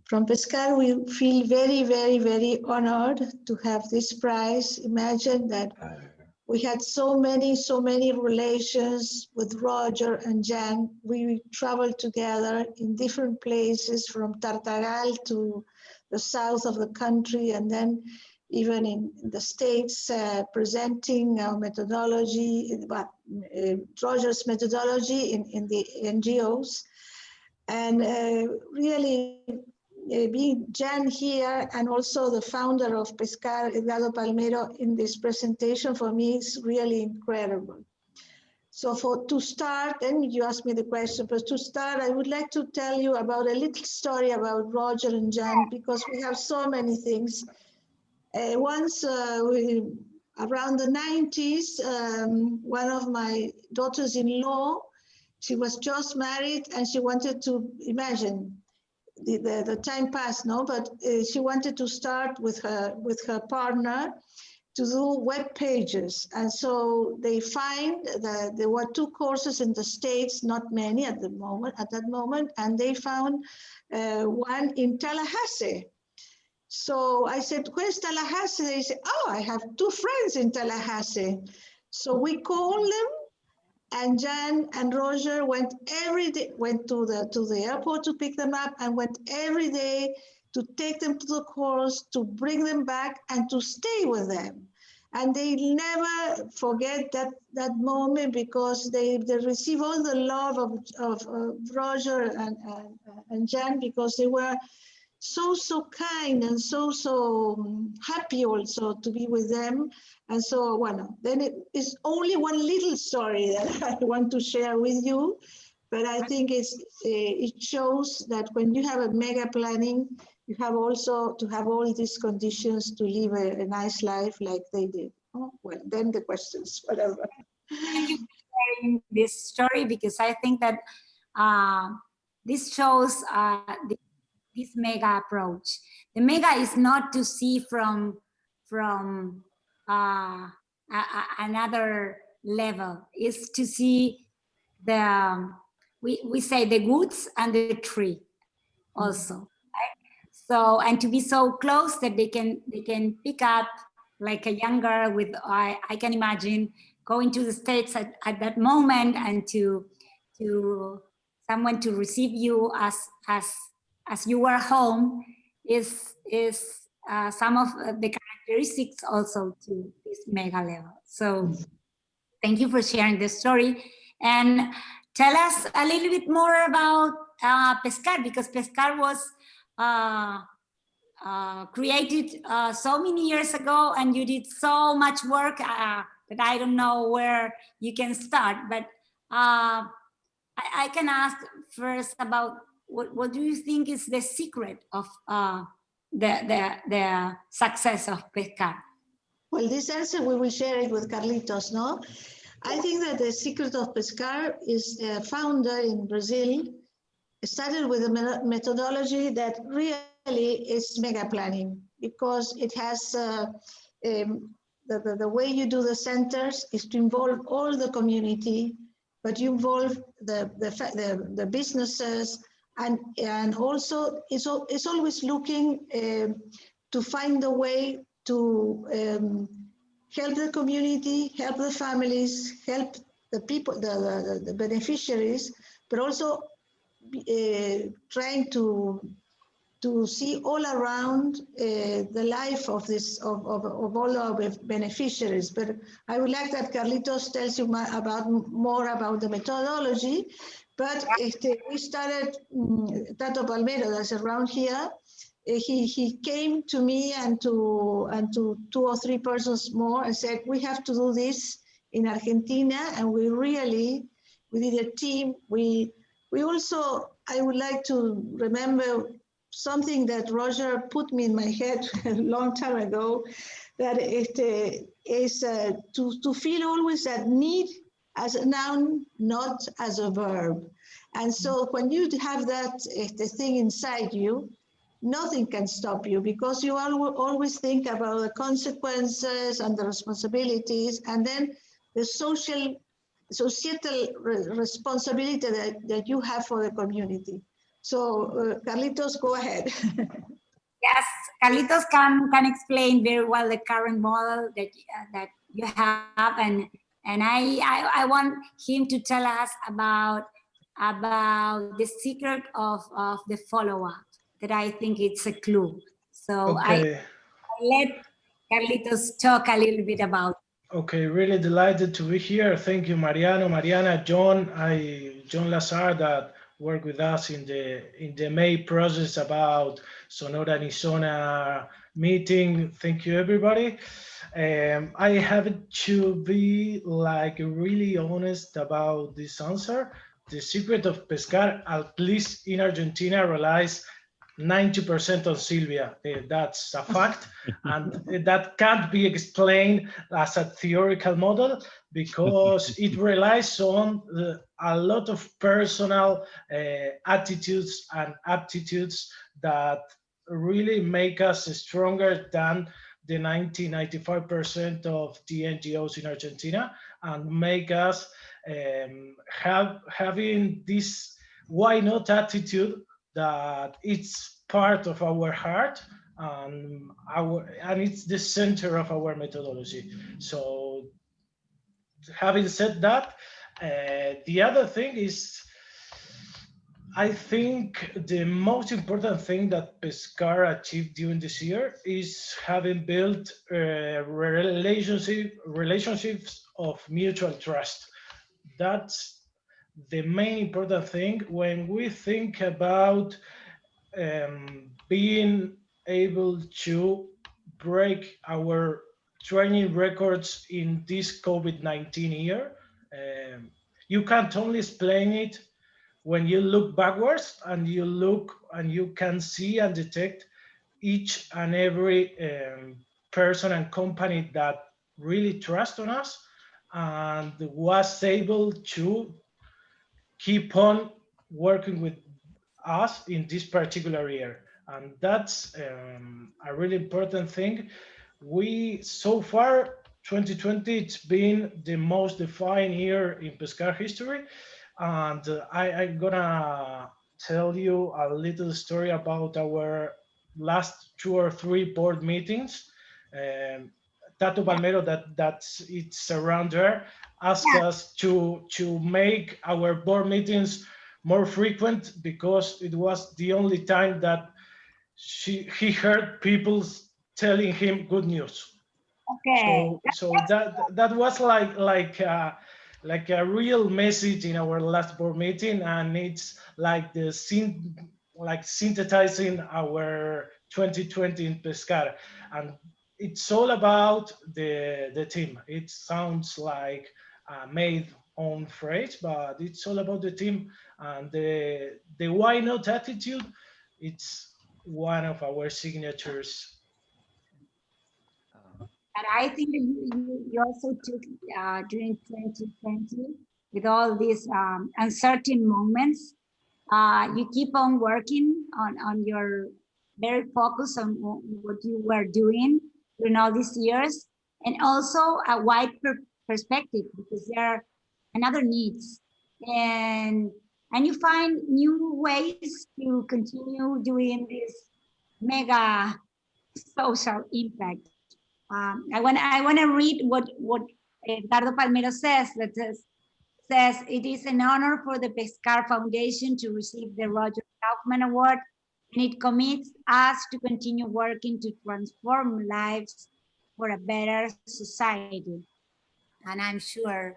From Pescar, we feel very, very, very honored to have this prize. Imagine that we had so many relations with Roger and Jan. We traveled together in different places, from Tartagal to the south of the country, and then even in the States, presenting our methodology, Roger's methodology in the NGOs. And really, being Jan here and also the founder of Pescar, Eduardo Palmero, in this presentation for me is really incredible. So to start, and you asked me the question, but to start, I would like to tell you about a little story about Roger and Jan, because we have so many things. Once, around the 90s, one of my daughters-in-law, she was just married and she wanted to, imagine, the time passed, no? But she wanted to start with her partner to do web pages. And so they find that there were 2 courses in the States, not many at that moment, and they found one in Tallahassee. So I said, where's Tallahassee? They said, oh, I have 2 friends in Tallahassee. So we called them, and Jan and Roger went every day, went to the airport to pick them up, and went every day to take them to the course, to bring them back, and to stay with them. And they never forget that moment, because they receive all the love of Roger and Jan, because they were so kind and so happy also to be with them. And so, well, then it is only one little story that I want to share with you, but I think it shows that when you have a mega planning, you have also to have all these conditions to live a nice life like they did. Oh, well, then the questions, whatever. Thank you for sharing this story, because I think that this shows this mega approach. The mega is not to see from another level. It's to see we say the woods and the tree also. Right? So, and to be so close that they can pick up like a young girl with, I can imagine going to the States at that moment, and to someone to receive you as you were home is some of the characteristics also to this mega level. So thank you for sharing this story, and tell us a little bit more about Pescar, because Pescar was created so many years ago, and you did so much work that I don't know where you can start, but I can ask first about what do you think is the secret of the success of Pescar? Well, this answer we will share it with Carlitos, no? I think that the secret of Pescar is a founder in Brazil, started with a methodology that really is mega planning, because it has the way you do the centers is to involve all the community, but you involve the businesses, and also it's always looking to find a way to help the community, help the families, help the people, the beneficiaries, but also trying to see all around the life of all our beneficiaries. But I would like that Carlitos tells you more about the methodology. But we started, Tato Palmero, that's around here, he came to me and to 2 or 3 persons more and said, we have to do this in Argentina, and we did a team. We also, I would like to remember something that Roger put me in my head a long time ago, that is to feel always that need as a noun, not as a verb. And so when you have that thing inside you, nothing can stop you, because you always think about the consequences and the responsibilities, and then the societal responsibility that you have for the community. So Carlitos, go ahead. Yes, Carlitos can explain very well the current model that you have, and I want him to tell us about the secret of the follow-up, that I think it's a clue. So Okay. I let Carlitos talk a little bit about it. Okay, really delighted to be here. Thank you, Mariano, Mariana, John. John Lazar, that worked with us in the May process about Sonora Arizona meeting. Thank you, everybody. I have to be really honest about this answer. The secret of Pescar, at least in Argentina, relies 90% on Silvia. That's a fact. And that can't be explained as a theoretical model, because it relies on a lot of personal attitudes and aptitudes that really make us stronger than the 95% of the NGOs in Argentina, and make us having this why not attitude, that it's part of our heart, and it's the center of our methodology. So having said that, the other thing is, I think the most important thing that Pescar achieved during this year is having built relationships of mutual trust. That's the main important thing when we think about being able to break our training records in this COVID-19 year. You can't only explain it when you look backwards, and you can see and detect each and every person and company that really trust on us and was able to keep on working with us in this particular year. And that's a really important thing. So far, 2020, it's been the most defined year in Pescar history. And I'm gonna tell you a little story about our last 2 or 3 board meetings. Tato Palmero, it's around there, asked us to make our board meetings more frequent, because it was the only time that he heard people telling him good news. Okay. So that was like a real message in our last board meeting, and it's like synthesizing our 2020 in Pescar. And it's all about the team. It sounds like a made own phrase, but it's all about the team, and the why not attitude. It's one of our signatures. And I think that you also took during 2020 with all these uncertain moments, you keep on working on your very focus on what you were doing during all these years, and also a wide perspective because there are another needs, and you find new ways to continue doing this mega social impact. I want to read what Edgardo Palmero says. That says it is an honor for the Pescar Foundation to receive the Roger Kaufman Award, and it commits us to continue working to transform lives for a better society. And I'm sure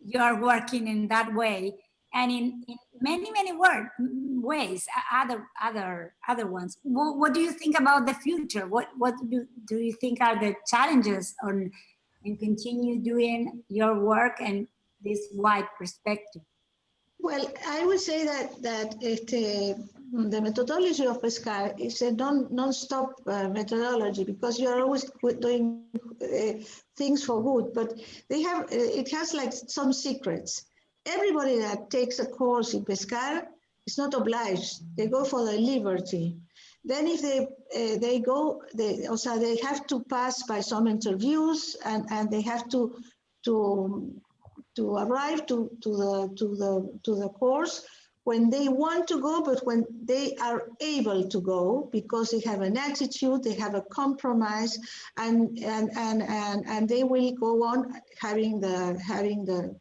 you are working in that way, and in many ways, other ones. What do you think about the future? What do you think are the challenges on and continue doing your work and this wide perspective? Well, I would say that the methodology of Pescar is a non-stop methodology because you're always doing things for good, but it has like some secrets. Everybody that takes a course in Pescar is not obliged. They go for the liberty. Then if they have to pass by some interviews and they have to arrive to the course when they want to go, but when they are able to go because they have an attitude, they have a compromise, and they will go on having the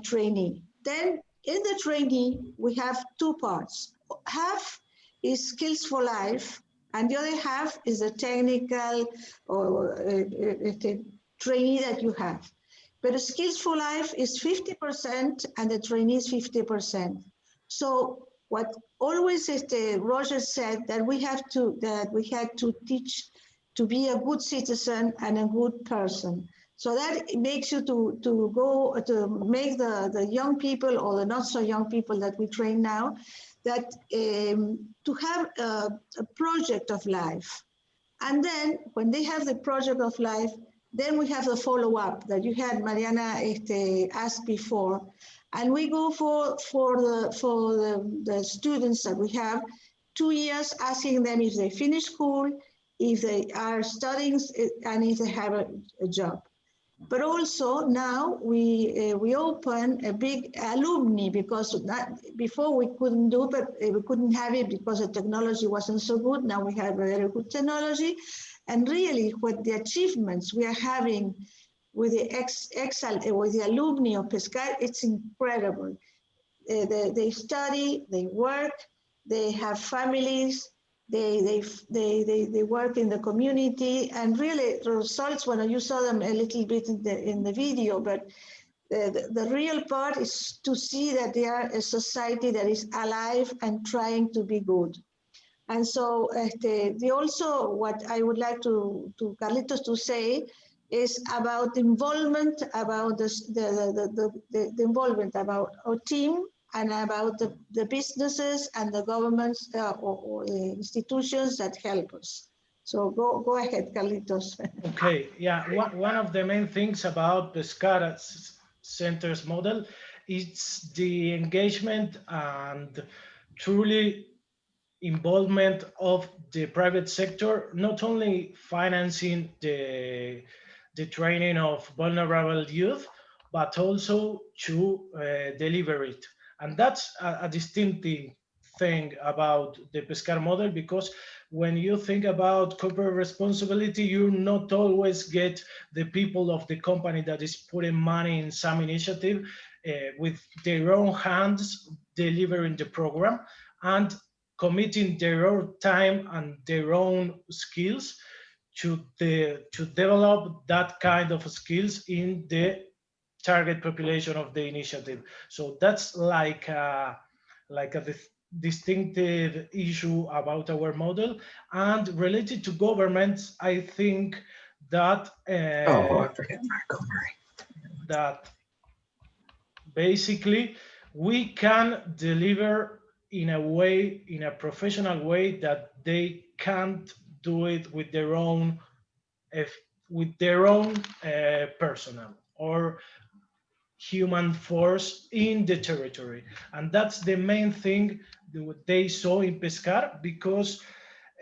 training. Then in the training we have two parts. Half is skills for life, and the other half is the technical or training that you have. But skills for life is 50% and the training is 50%. So what always Roger said that we had to teach to be a good citizen and a good person. So that makes you to make the young people or the not so young people that we train now, that to have a project of life. And then when they have the project of life, then we have the follow-up that you had Mariana asked before, and we go for the students that we have 2 years, asking them if they finish school, if they are studying, and if they have a job. But also now we open a big alumni because before we couldn't do, but we couldn't have it because the technology wasn't so good. Now we have a very good technology. And really, what the achievements we are having with the alumni of Pescar, it's incredible. They study, they work, they have families, they work in the community, and really the results, when you saw them a little bit in the video, but the real part is to see that they are a society that is alive and trying to be good. And so also what I would like to Carlitos to say is about involvement, about the involvement about our team and about the businesses and the governments or the institutions that help us. So go ahead, Carlitos. Okay, yeah, one of the main things about Pescara Center's model is the engagement and truly involvement of the private sector, not only financing the training of vulnerable youth, but also to deliver it. And that's a distinctive thing about the Pescar model, because when you think about corporate responsibility, you not always get the people of the company that is putting money in some initiative with their own hands delivering the program and committing their own time and their own skills to develop that kind of skills in the target population of the initiative. So that's like a distinctive issue about our model. And related to governments, I think that I forgot Marco Murray. that basically we can deliver in a way, in a professional way, that they can't do it with their own if, with their own personnel or human force in the territory. And that's the main thing that they saw in Pescar, because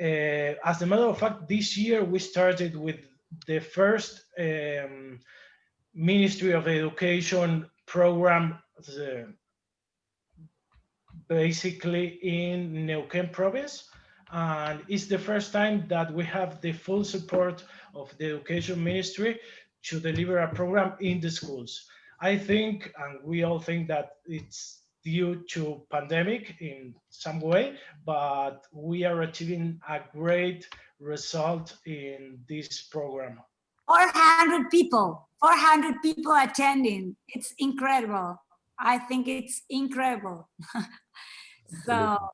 as a matter of fact, this year we started with the first Ministry of Education program, basically in Neuquén province. And it's the first time that we have the full support of the Education Ministry to deliver a program in the schools. I think, and we all think, that it's due to pandemic in some way, but we are achieving a great result in this program. 400 people attending. It's incredible. I think it's incredible. So,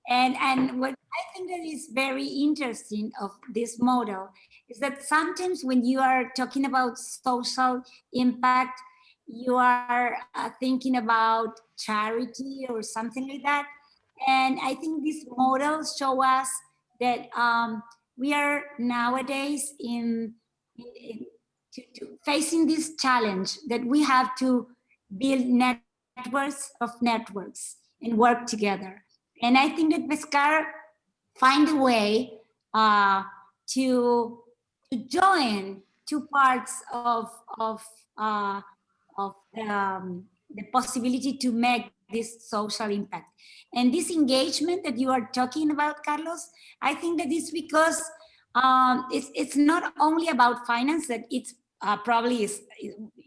and what I think that is very interesting of this model is that sometimes when you are talking about social impact, you are thinking about charity or something like that. And I think these models show us that we are nowadays facing this challenge that we have to build networks of networks and work together. And I think that Pescar find a way to join two parts of the possibility to make this social impact. And this engagement that you are talking about, Carlos, I think that is because it's not only about finance, that it's probably is,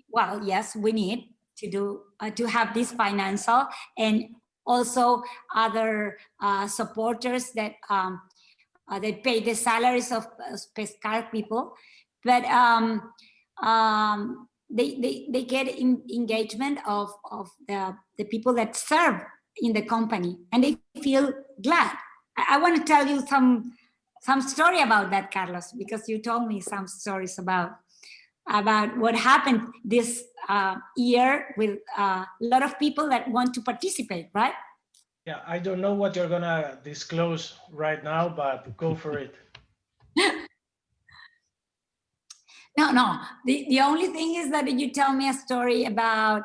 well, yes, we need to do to have this financial and also other supporters that they pay the salaries of Pescar people, but they get engagement of the people that serve in the company, and they feel glad. I want to tell you some story about that, Carlos, because you told me some stories about what happened this year with a lot of people that want to participate, right? Yeah, I don't know what you're gonna disclose right now, but go for it. No. The only thing is that you tell me a story about,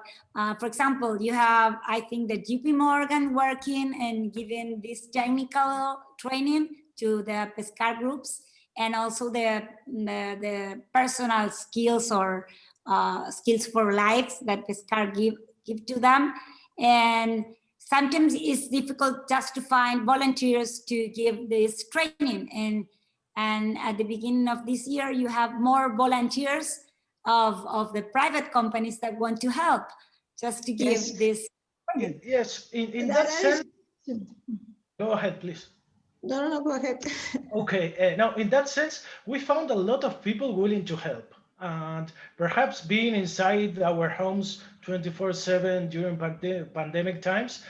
for example, you have, I think, the JP Morgan working and giving this technical training to the Pescar groups, and also the personal skills or skills for life that Pescar give to them. And sometimes it's difficult just to find volunteers to give this training. And at the beginning of this year, you have more volunteers of the private companies that want to help just to give this training. Yes, in that sense. Go ahead, please. No, go ahead. Okay, now in that sense, we found a lot of people willing to help. And perhaps being inside our homes 24/7 during pandemic times,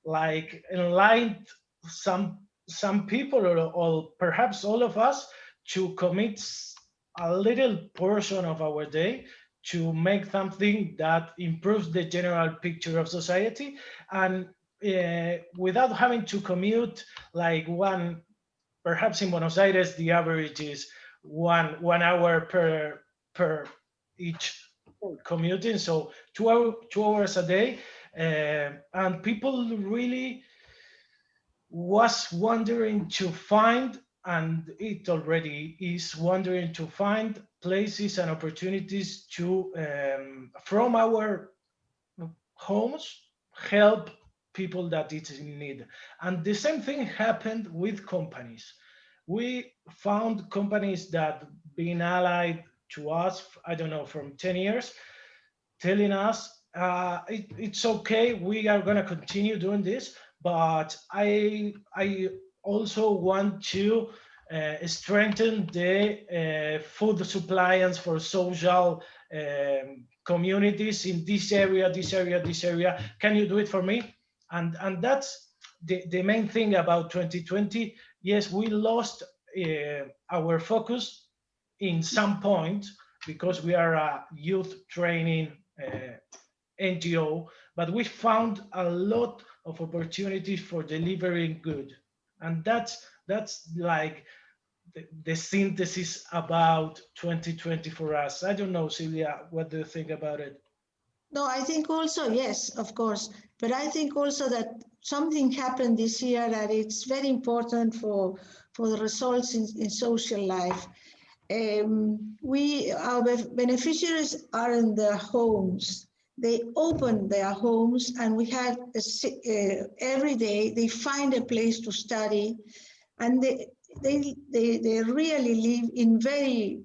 like enlightened some people, or perhaps all of us, to commit a little portion of our day to make something that improves the general picture of society, and without having to commute like perhaps in Buenos Aires, the average is one hour per each commuting, so 2 hours a day, and people really was wondering to find, and it already is wondering to find places and opportunities to from our homes help people that it's in need. And the same thing happened with companies. We found companies that been allied to us, I don't know, from 10 years, telling us it's okay, we are going to continue doing this, but I also want to strengthen the food supplies for social communities in this area. Can you do it for me? And that's the main thing about 2020. Yes, we lost our focus in some point because we are a youth training NGO, but we found a lot of opportunities for delivering good. And that's like the synthesis about 2020 for us. I don't know, Silvia, what do you think about it? No, I think also, yes, of course. But I think also that something happened this year that it's very important for the results in social life. Our beneficiaries are in their homes. They open their homes, and we had every day they find a place to study, and they really live in very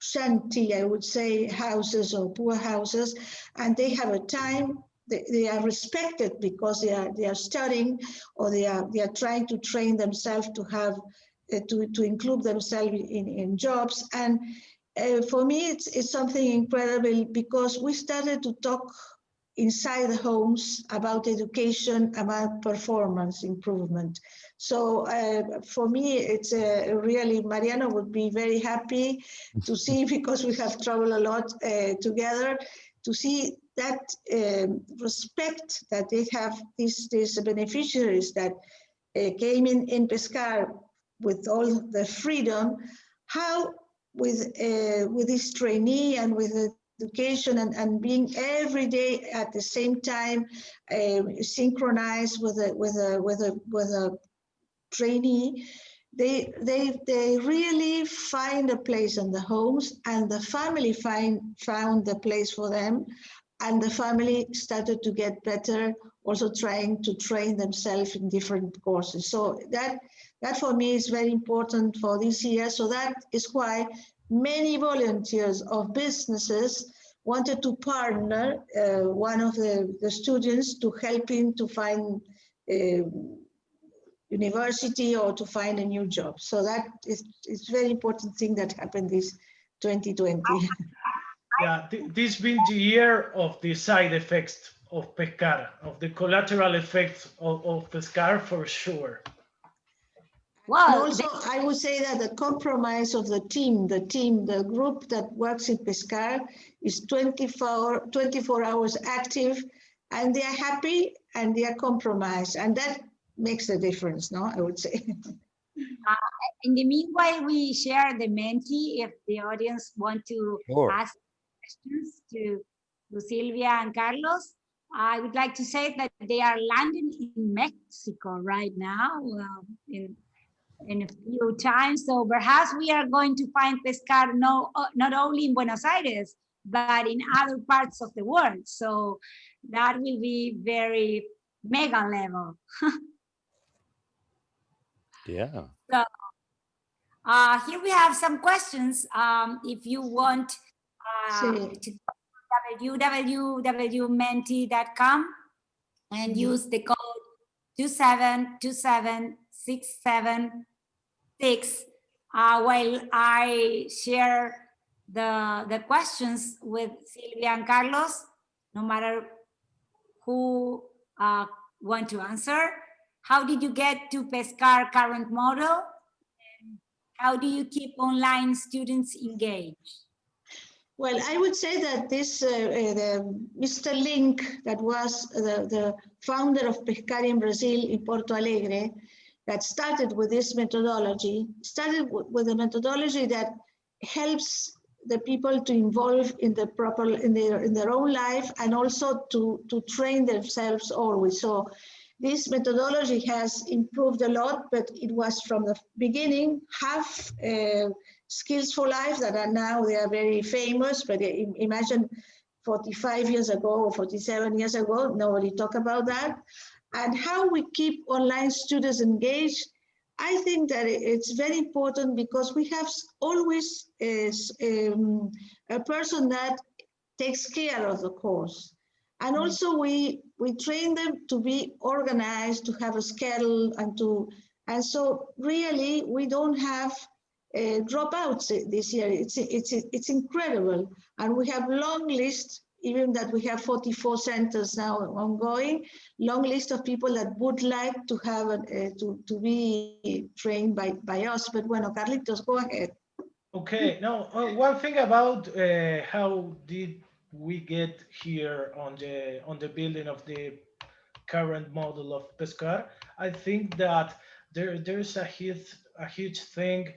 shanty, I would say, houses or poor houses, and they have a time. They are respected because they are studying, or they are trying to train themselves to have to include themselves in jobs. And for me, it's something incredible because we started to talk inside the homes about education, about performance improvement. So for me, it's really, Mariano would be very happy to see, because we have traveled a lot together, to see that respect that they have, these beneficiaries that came in Pescar with all the freedom, how with this trainee and with education and being every day at the same time synchronized with a trainee, they really find a place in the homes, and the family found the place for them, and the family started to get better, also trying to train themselves in different courses. So that for me is very important for this year. So that is why many volunteers of businesses wanted to partner one of the students to help him to find university or to find a new job. So that is very important thing that happened this 2020. Yeah, this been the year of the side effects of Pescar, of the collateral effects of Pescar for sure. Well, and also, I would say that the compromise of the group that works in Pescar is 24 hours active, and they are happy and they are compromised, and that makes a difference, no, I would say. In the meanwhile, we share the Menti if the audience want to ask questions to Silvia and Carlos. I would like to say that they are landing in Mexico right now in a few times. So perhaps we are going to find Pescar not only in Buenos Aires, but in other parts of the world. So that will be very mega level. Yeah. So here we have some questions. If you want to www.menti.com and use the code 2727676 while I share the questions with Silvia and Carlos, no matter who want to answer. How did you get to Pescar current model? And how do you keep online students engaged? Well, I would say that this Mr. Link, that was the founder of Pescar in Brazil, in Porto Alegre, that started with this methodology, started with a methodology that helps the people to involve in the in their own life, and also to train themselves always. So this methodology has improved a lot, but it was from the beginning half skills for life that are now, they are very famous, but imagine 45 years ago or 47 years ago, nobody talked about that. And how we keep online students engaged, I think that it's very important, because we have always a person that takes care of the course. And also we train them to be organized, to have a schedule, and so really we don't have dropouts this year. It's incredible. And we have long list, even that we have 44 centers now ongoing, long list of people that would like to have to be trained by us. But bueno, Carlitos, go ahead. Okay, now one thing about how did we get here on the building of the current model of Pescar. I think that there's a huge thing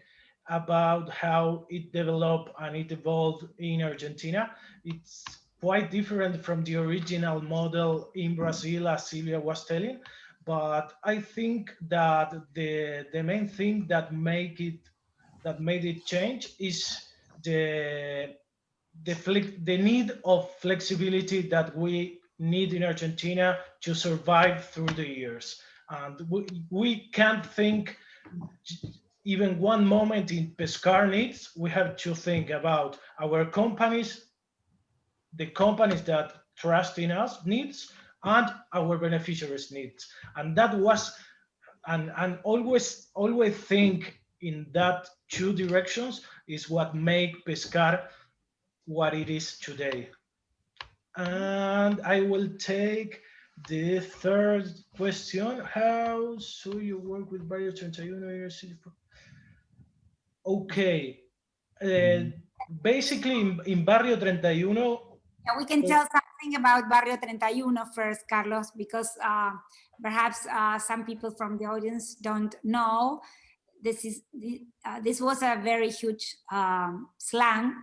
about how it developed and it evolved in Argentina. It's quite different from the original model in Brazil, as Silvia was telling. But I think that the main thing that made it change is the need of flexibility that we need in Argentina to survive through the years. And we can't think even one moment in Pescar needs. We have to think about our companies, the companies that trust in us needs, and our beneficiaries needs. And that was, and always think in that two directions is what make Pescar what it is today. And I will take the third question. How so you work with Barrio 31 City? Okay. Basically, in Barrio 31. Yeah, we can tell something about Barrio 31 first, Carlos, because perhaps some people from the audience don't know. This was a very huge slang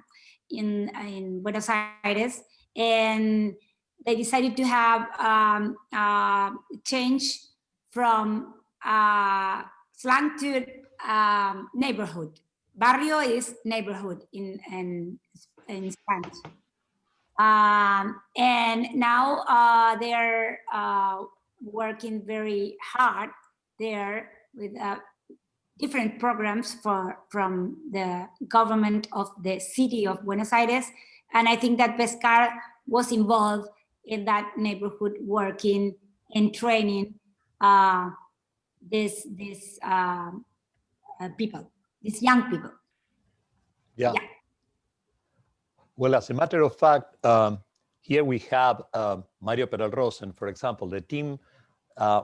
in Buenos Aires, and they decided to have change from slang to neighborhood. Barrio is neighborhood in Spanish. And now they're working very hard there with different programs from the government of the city of Buenos Aires. And I think that Pescar was involved in that neighborhood working and training these people, these young people. Yeah. Well, as a matter of fact, here we have Mario Perel Rosen, for example, the team.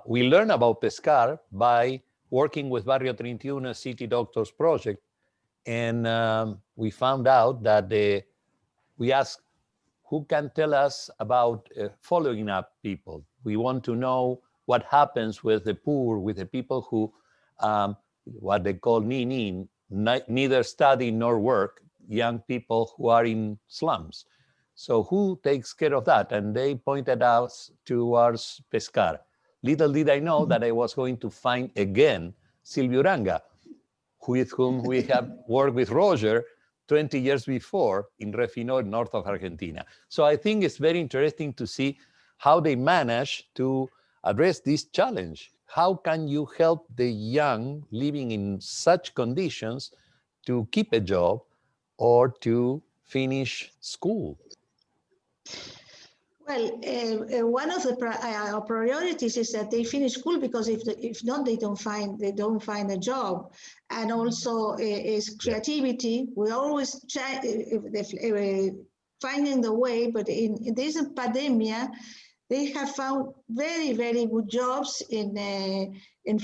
We learn about Pescar by working with Barrio 31 City Doctors Project. And we found out that we asked, who can tell us about following up people? We want to know what happens with the poor, with the people who, what they call neither study nor work, young people who are in slums. So who takes care of that? And they pointed us towards Pescar. Little did I know that I was going to find again Silvio Uranga, with whom we have worked with Roger 20 years before in Refinor, north of Argentina. So I think it's very interesting to see how they manage to address this challenge. How can you help the young living in such conditions to keep a job or to finish school? Well, one of the our priorities is that they finish school, because if not, they don't find a job. And also is creativity. We always try finding the way, but in this pandemic, they have found very, very good jobs in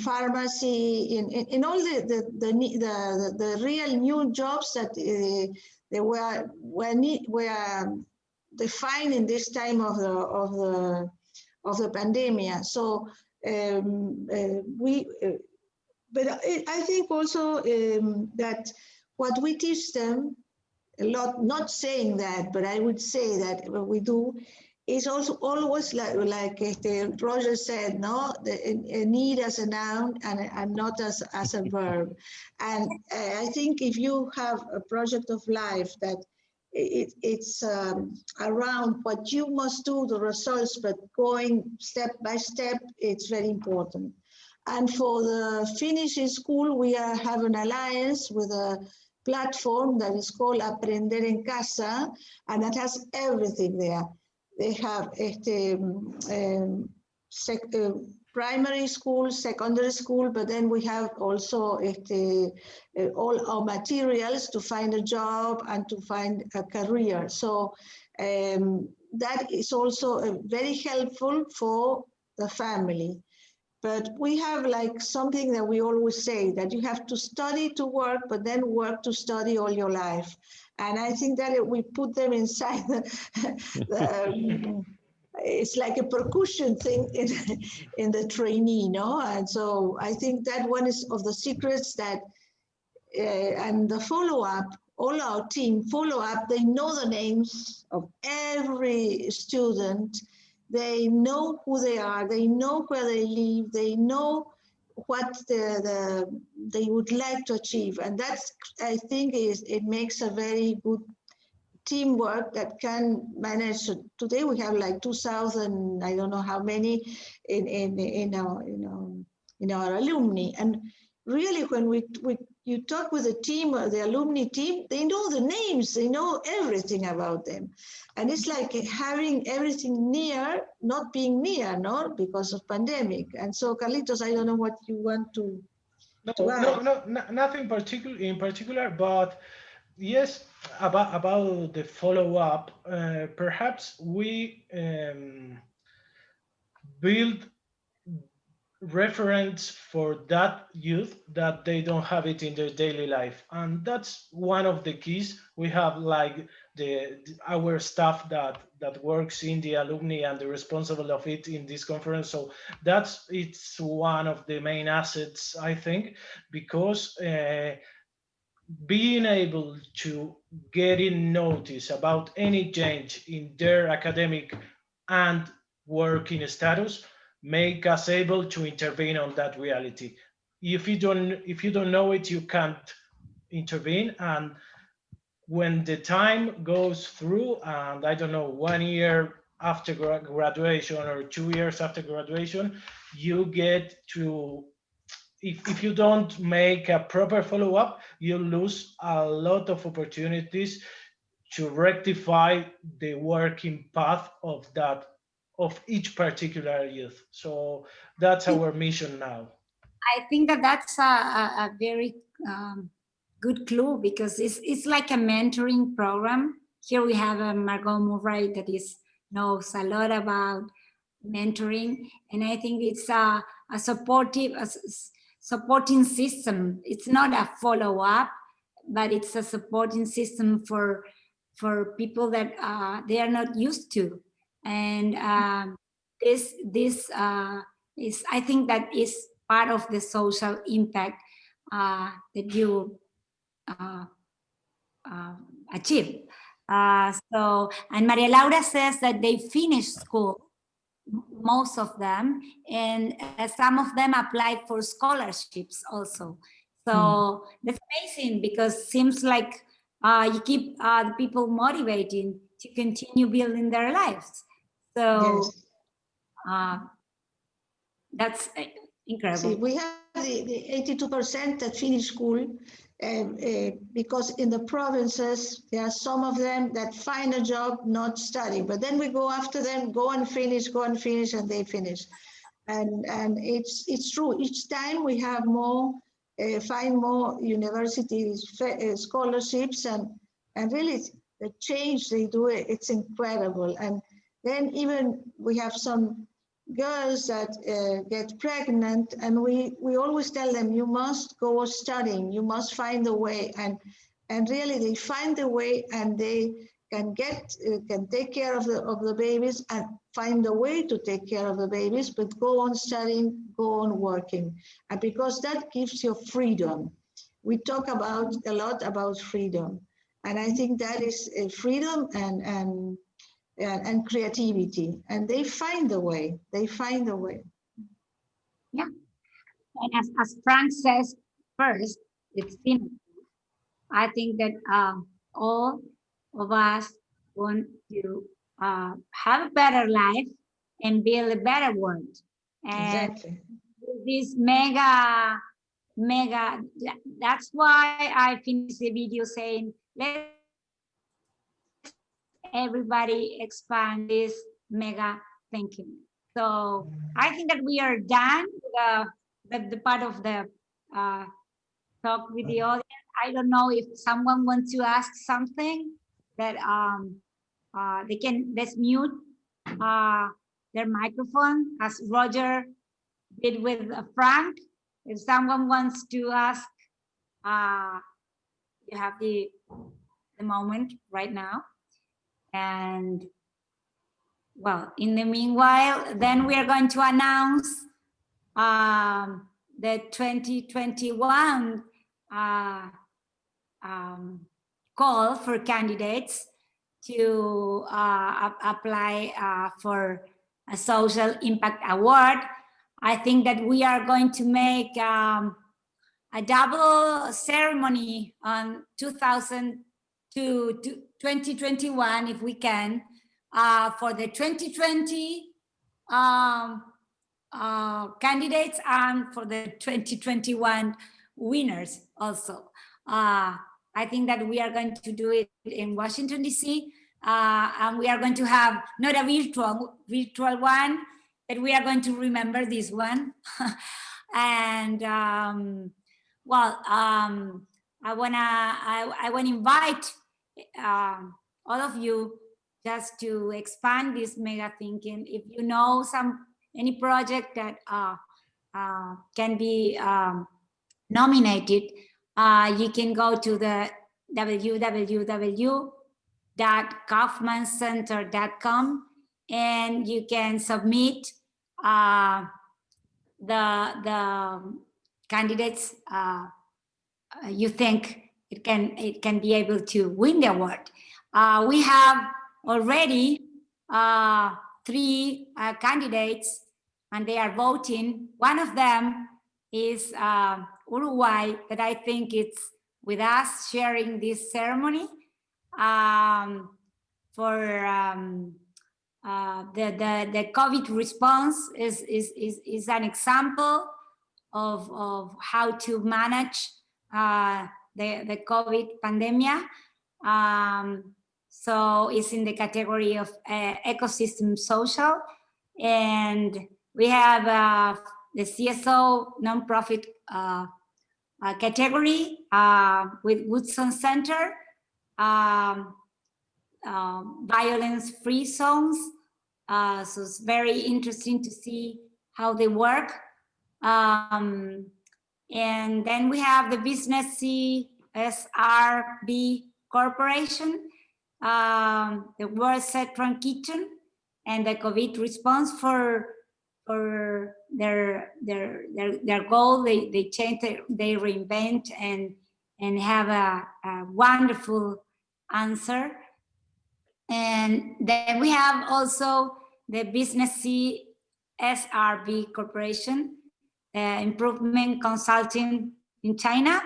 pharmacy, in all the real new jobs that they were defined in this time of the pandemic. So but I think also that what we teach them a lot, not saying that, but I would say that what we do is also always like Roger said, no, a need as a noun and not as a verb. And I think if you have a project of life that it's around what you must do, the results, but going step by step, it's very important. And for the finishing school, we have an alliance with a platform that is called Aprender en Casa, and that has everything there. They have primary school, secondary school, but then we have also all our materials to find a job and to find a career. So that is also very helpful for the family. But we have like something that we always say, that you have to study to work, but then work to study all your life. And I think that we put them inside it's like a percussion thing in the trainee, no? And so I think that one is of the secrets that and the follow-up, all our team follow-up, they know the names of every student. They know who they are. They know where they live. They know what they would like to achieve. And that's, I think, it makes a very good teamwork that can manage. Today we have like 2,000, I don't know how many in our alumni. And really, when you talk with the team or the alumni team, they know the names, they know everything about them. And it's like having everything near, not being near, no, because of pandemic. And so, Carlitos, I don't know what you want to add. Nothing in particular, but yes, about the follow-up, perhaps we build reference for that youth that they don't have it in their daily life, and that's one of the keys. We have like our staff that works in the alumni and the responsible of it in this conference, so it's one of the main assets, I think, because being able to get in notice about any change in their academic and working status make us able to intervene on that reality. If you don't know it, you can't intervene. And when the time goes through, and I don't know, 1 year after graduation or 2 years after graduation, you get to, if you don't make a proper follow-up, you lose a lot of opportunities to rectify the working path of each particular youth. So that's our mission now. I think that's a very good clue, because it's like a mentoring program. Here we have Margot Murray that knows a lot about mentoring, and I think it's a supporting system. It's not a follow-up, but it's a supporting system for people that they are not used to. And this is, I think, that is part of the social impact that you achieve. So, and Maria Laura says that they finished school, most of them, and some of them applied for scholarships also. So that's amazing, because it seems like you keep the people motivating to continue building their lives. So that's incredible. See, we have the 82% that finish school, because in the provinces, there are some of them that find a job, not study, but then we go after them, go and finish, and they finish. And it's true, each time we have more, find more universities, scholarships, and really the change they do, it's incredible. And then even we have some girls that get pregnant, and we always tell them, you must go studying, you must find a way, and really they find a way, and they can take care of the babies and find a way to take care of the babies, but go on studying, go on working, and because that gives you freedom. We talk a lot about freedom, and I think that is freedom and creativity, and they find a way. Yeah, and as Frank says, first, it's synergy. I think that all of us want to have a better life and build a better world. And exactly. This mega, that's why I finished the video saying, let's everybody expand this mega thinking. So I think that we are done with the part of the talk with the audience. I don't know if someone wants to ask something that let's mute their microphone, as Roger did with Frank. If someone wants to ask, you have the moment right now. And well, in the meanwhile, then we are going to announce the 2021 call for candidates to apply for a social impact award. I think that we are going to make a double ceremony on 2021, if we can, for the 2020 candidates and for the 2021 winners also. I think that we are going to do it in Washington, D.C., and we are going to have not a virtual one, but we are going to remember this one. And I wanna invite all of you just to expand this mega thinking. If you know any project that can be nominated, you can go to the www.kaufmancenter.com and you can submit the candidates you think it can be able to win the award. We have already 3 candidates and they are voting. One of them is Uruguay, that I think it's with us sharing this ceremony for the COVID response is an example of how to manage the COVID pandemic. So it's in the category of ecosystem social. And we have the CSO nonprofit category with Woodson Center, violence-free zones. So it's very interesting to see how they work. And then we have the Business CSRB Corporation, the World Central Kitchen, and the COVID response for their goal. They change, they reinvent and have a wonderful answer. And then we have also the Business CSRB Corporation, Improvement Consulting in China.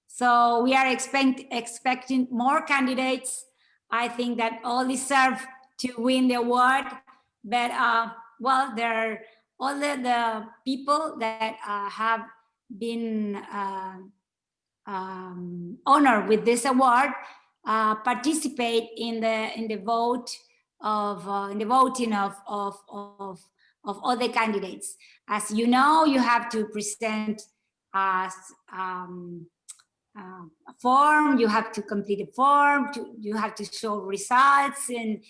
So we are expecting more candidates. I think that all deserve to win the award, but well, there are all the people that have been honored with this award participate in the vote of in the voting of all the candidates. As you know, you have to present a form, you have to complete a form, you have to show results and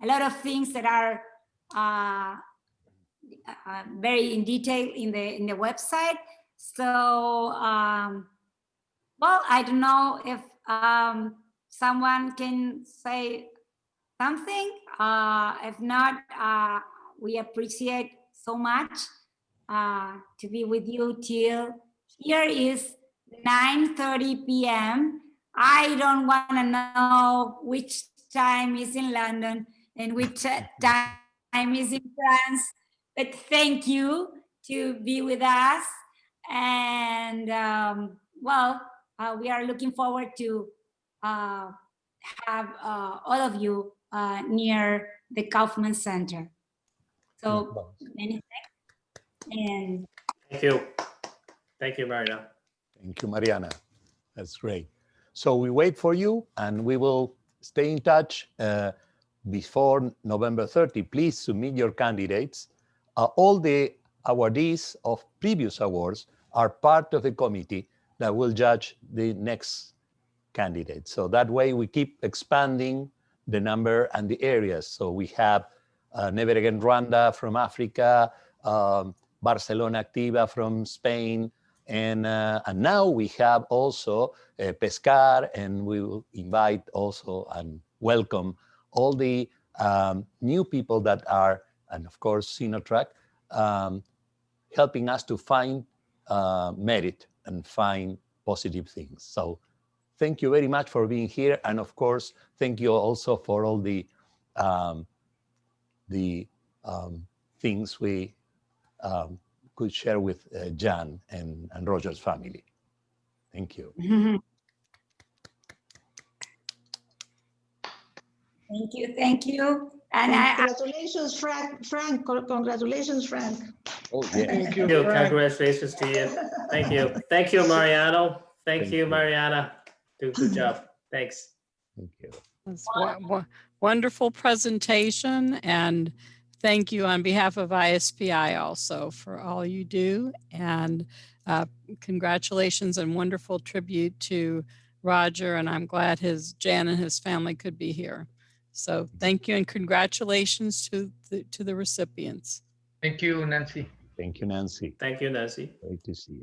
a lot of things that are very in detail in the website. So well, I don't know if someone can say something. If not, we appreciate so much to be with you till here is 9:30 p.m. I don't want to know which time is in London and which time is in France, but thank you to be with us. And well, we are looking forward to have all of you near the Kaufman Center. So many thanks. And Thank you, Mariana. Thank you, Mariana. That's great. So we wait for you and we will stay in touch before November 30. Please submit your candidates. All the awardees of previous awards are part of the committee that will judge the next candidate. So that way we keep expanding the number and the areas. So we have Never Again Rwanda from Africa, Barcelona Activa from Spain, and now we have also Pescar, and we will invite also and welcome all the new people that are, and of course Sinotrack, helping us to find merit and find positive things. So thank you very much for being here. And of course, thank you also for all the things we could share with Jan and Roger's family. Thank you. Thank you, thank you. And Congratulations, Frank. Frank, congratulations, Frank. Oh, yeah. Thank you, Thank you. Frank. Congratulations to you. Thank you. Thank you, Mariano. Thank you, Mariana. Good job. Thanks. Thank you. That's wonderful presentation, and thank you on behalf of ISPI also for all you do, and congratulations and wonderful tribute to Roger, and I'm glad Jan and his family could be here. So thank you and congratulations to the recipients. Thank you, Nancy. Thank you, Nancy. Thank you, Nancy. Great to see you.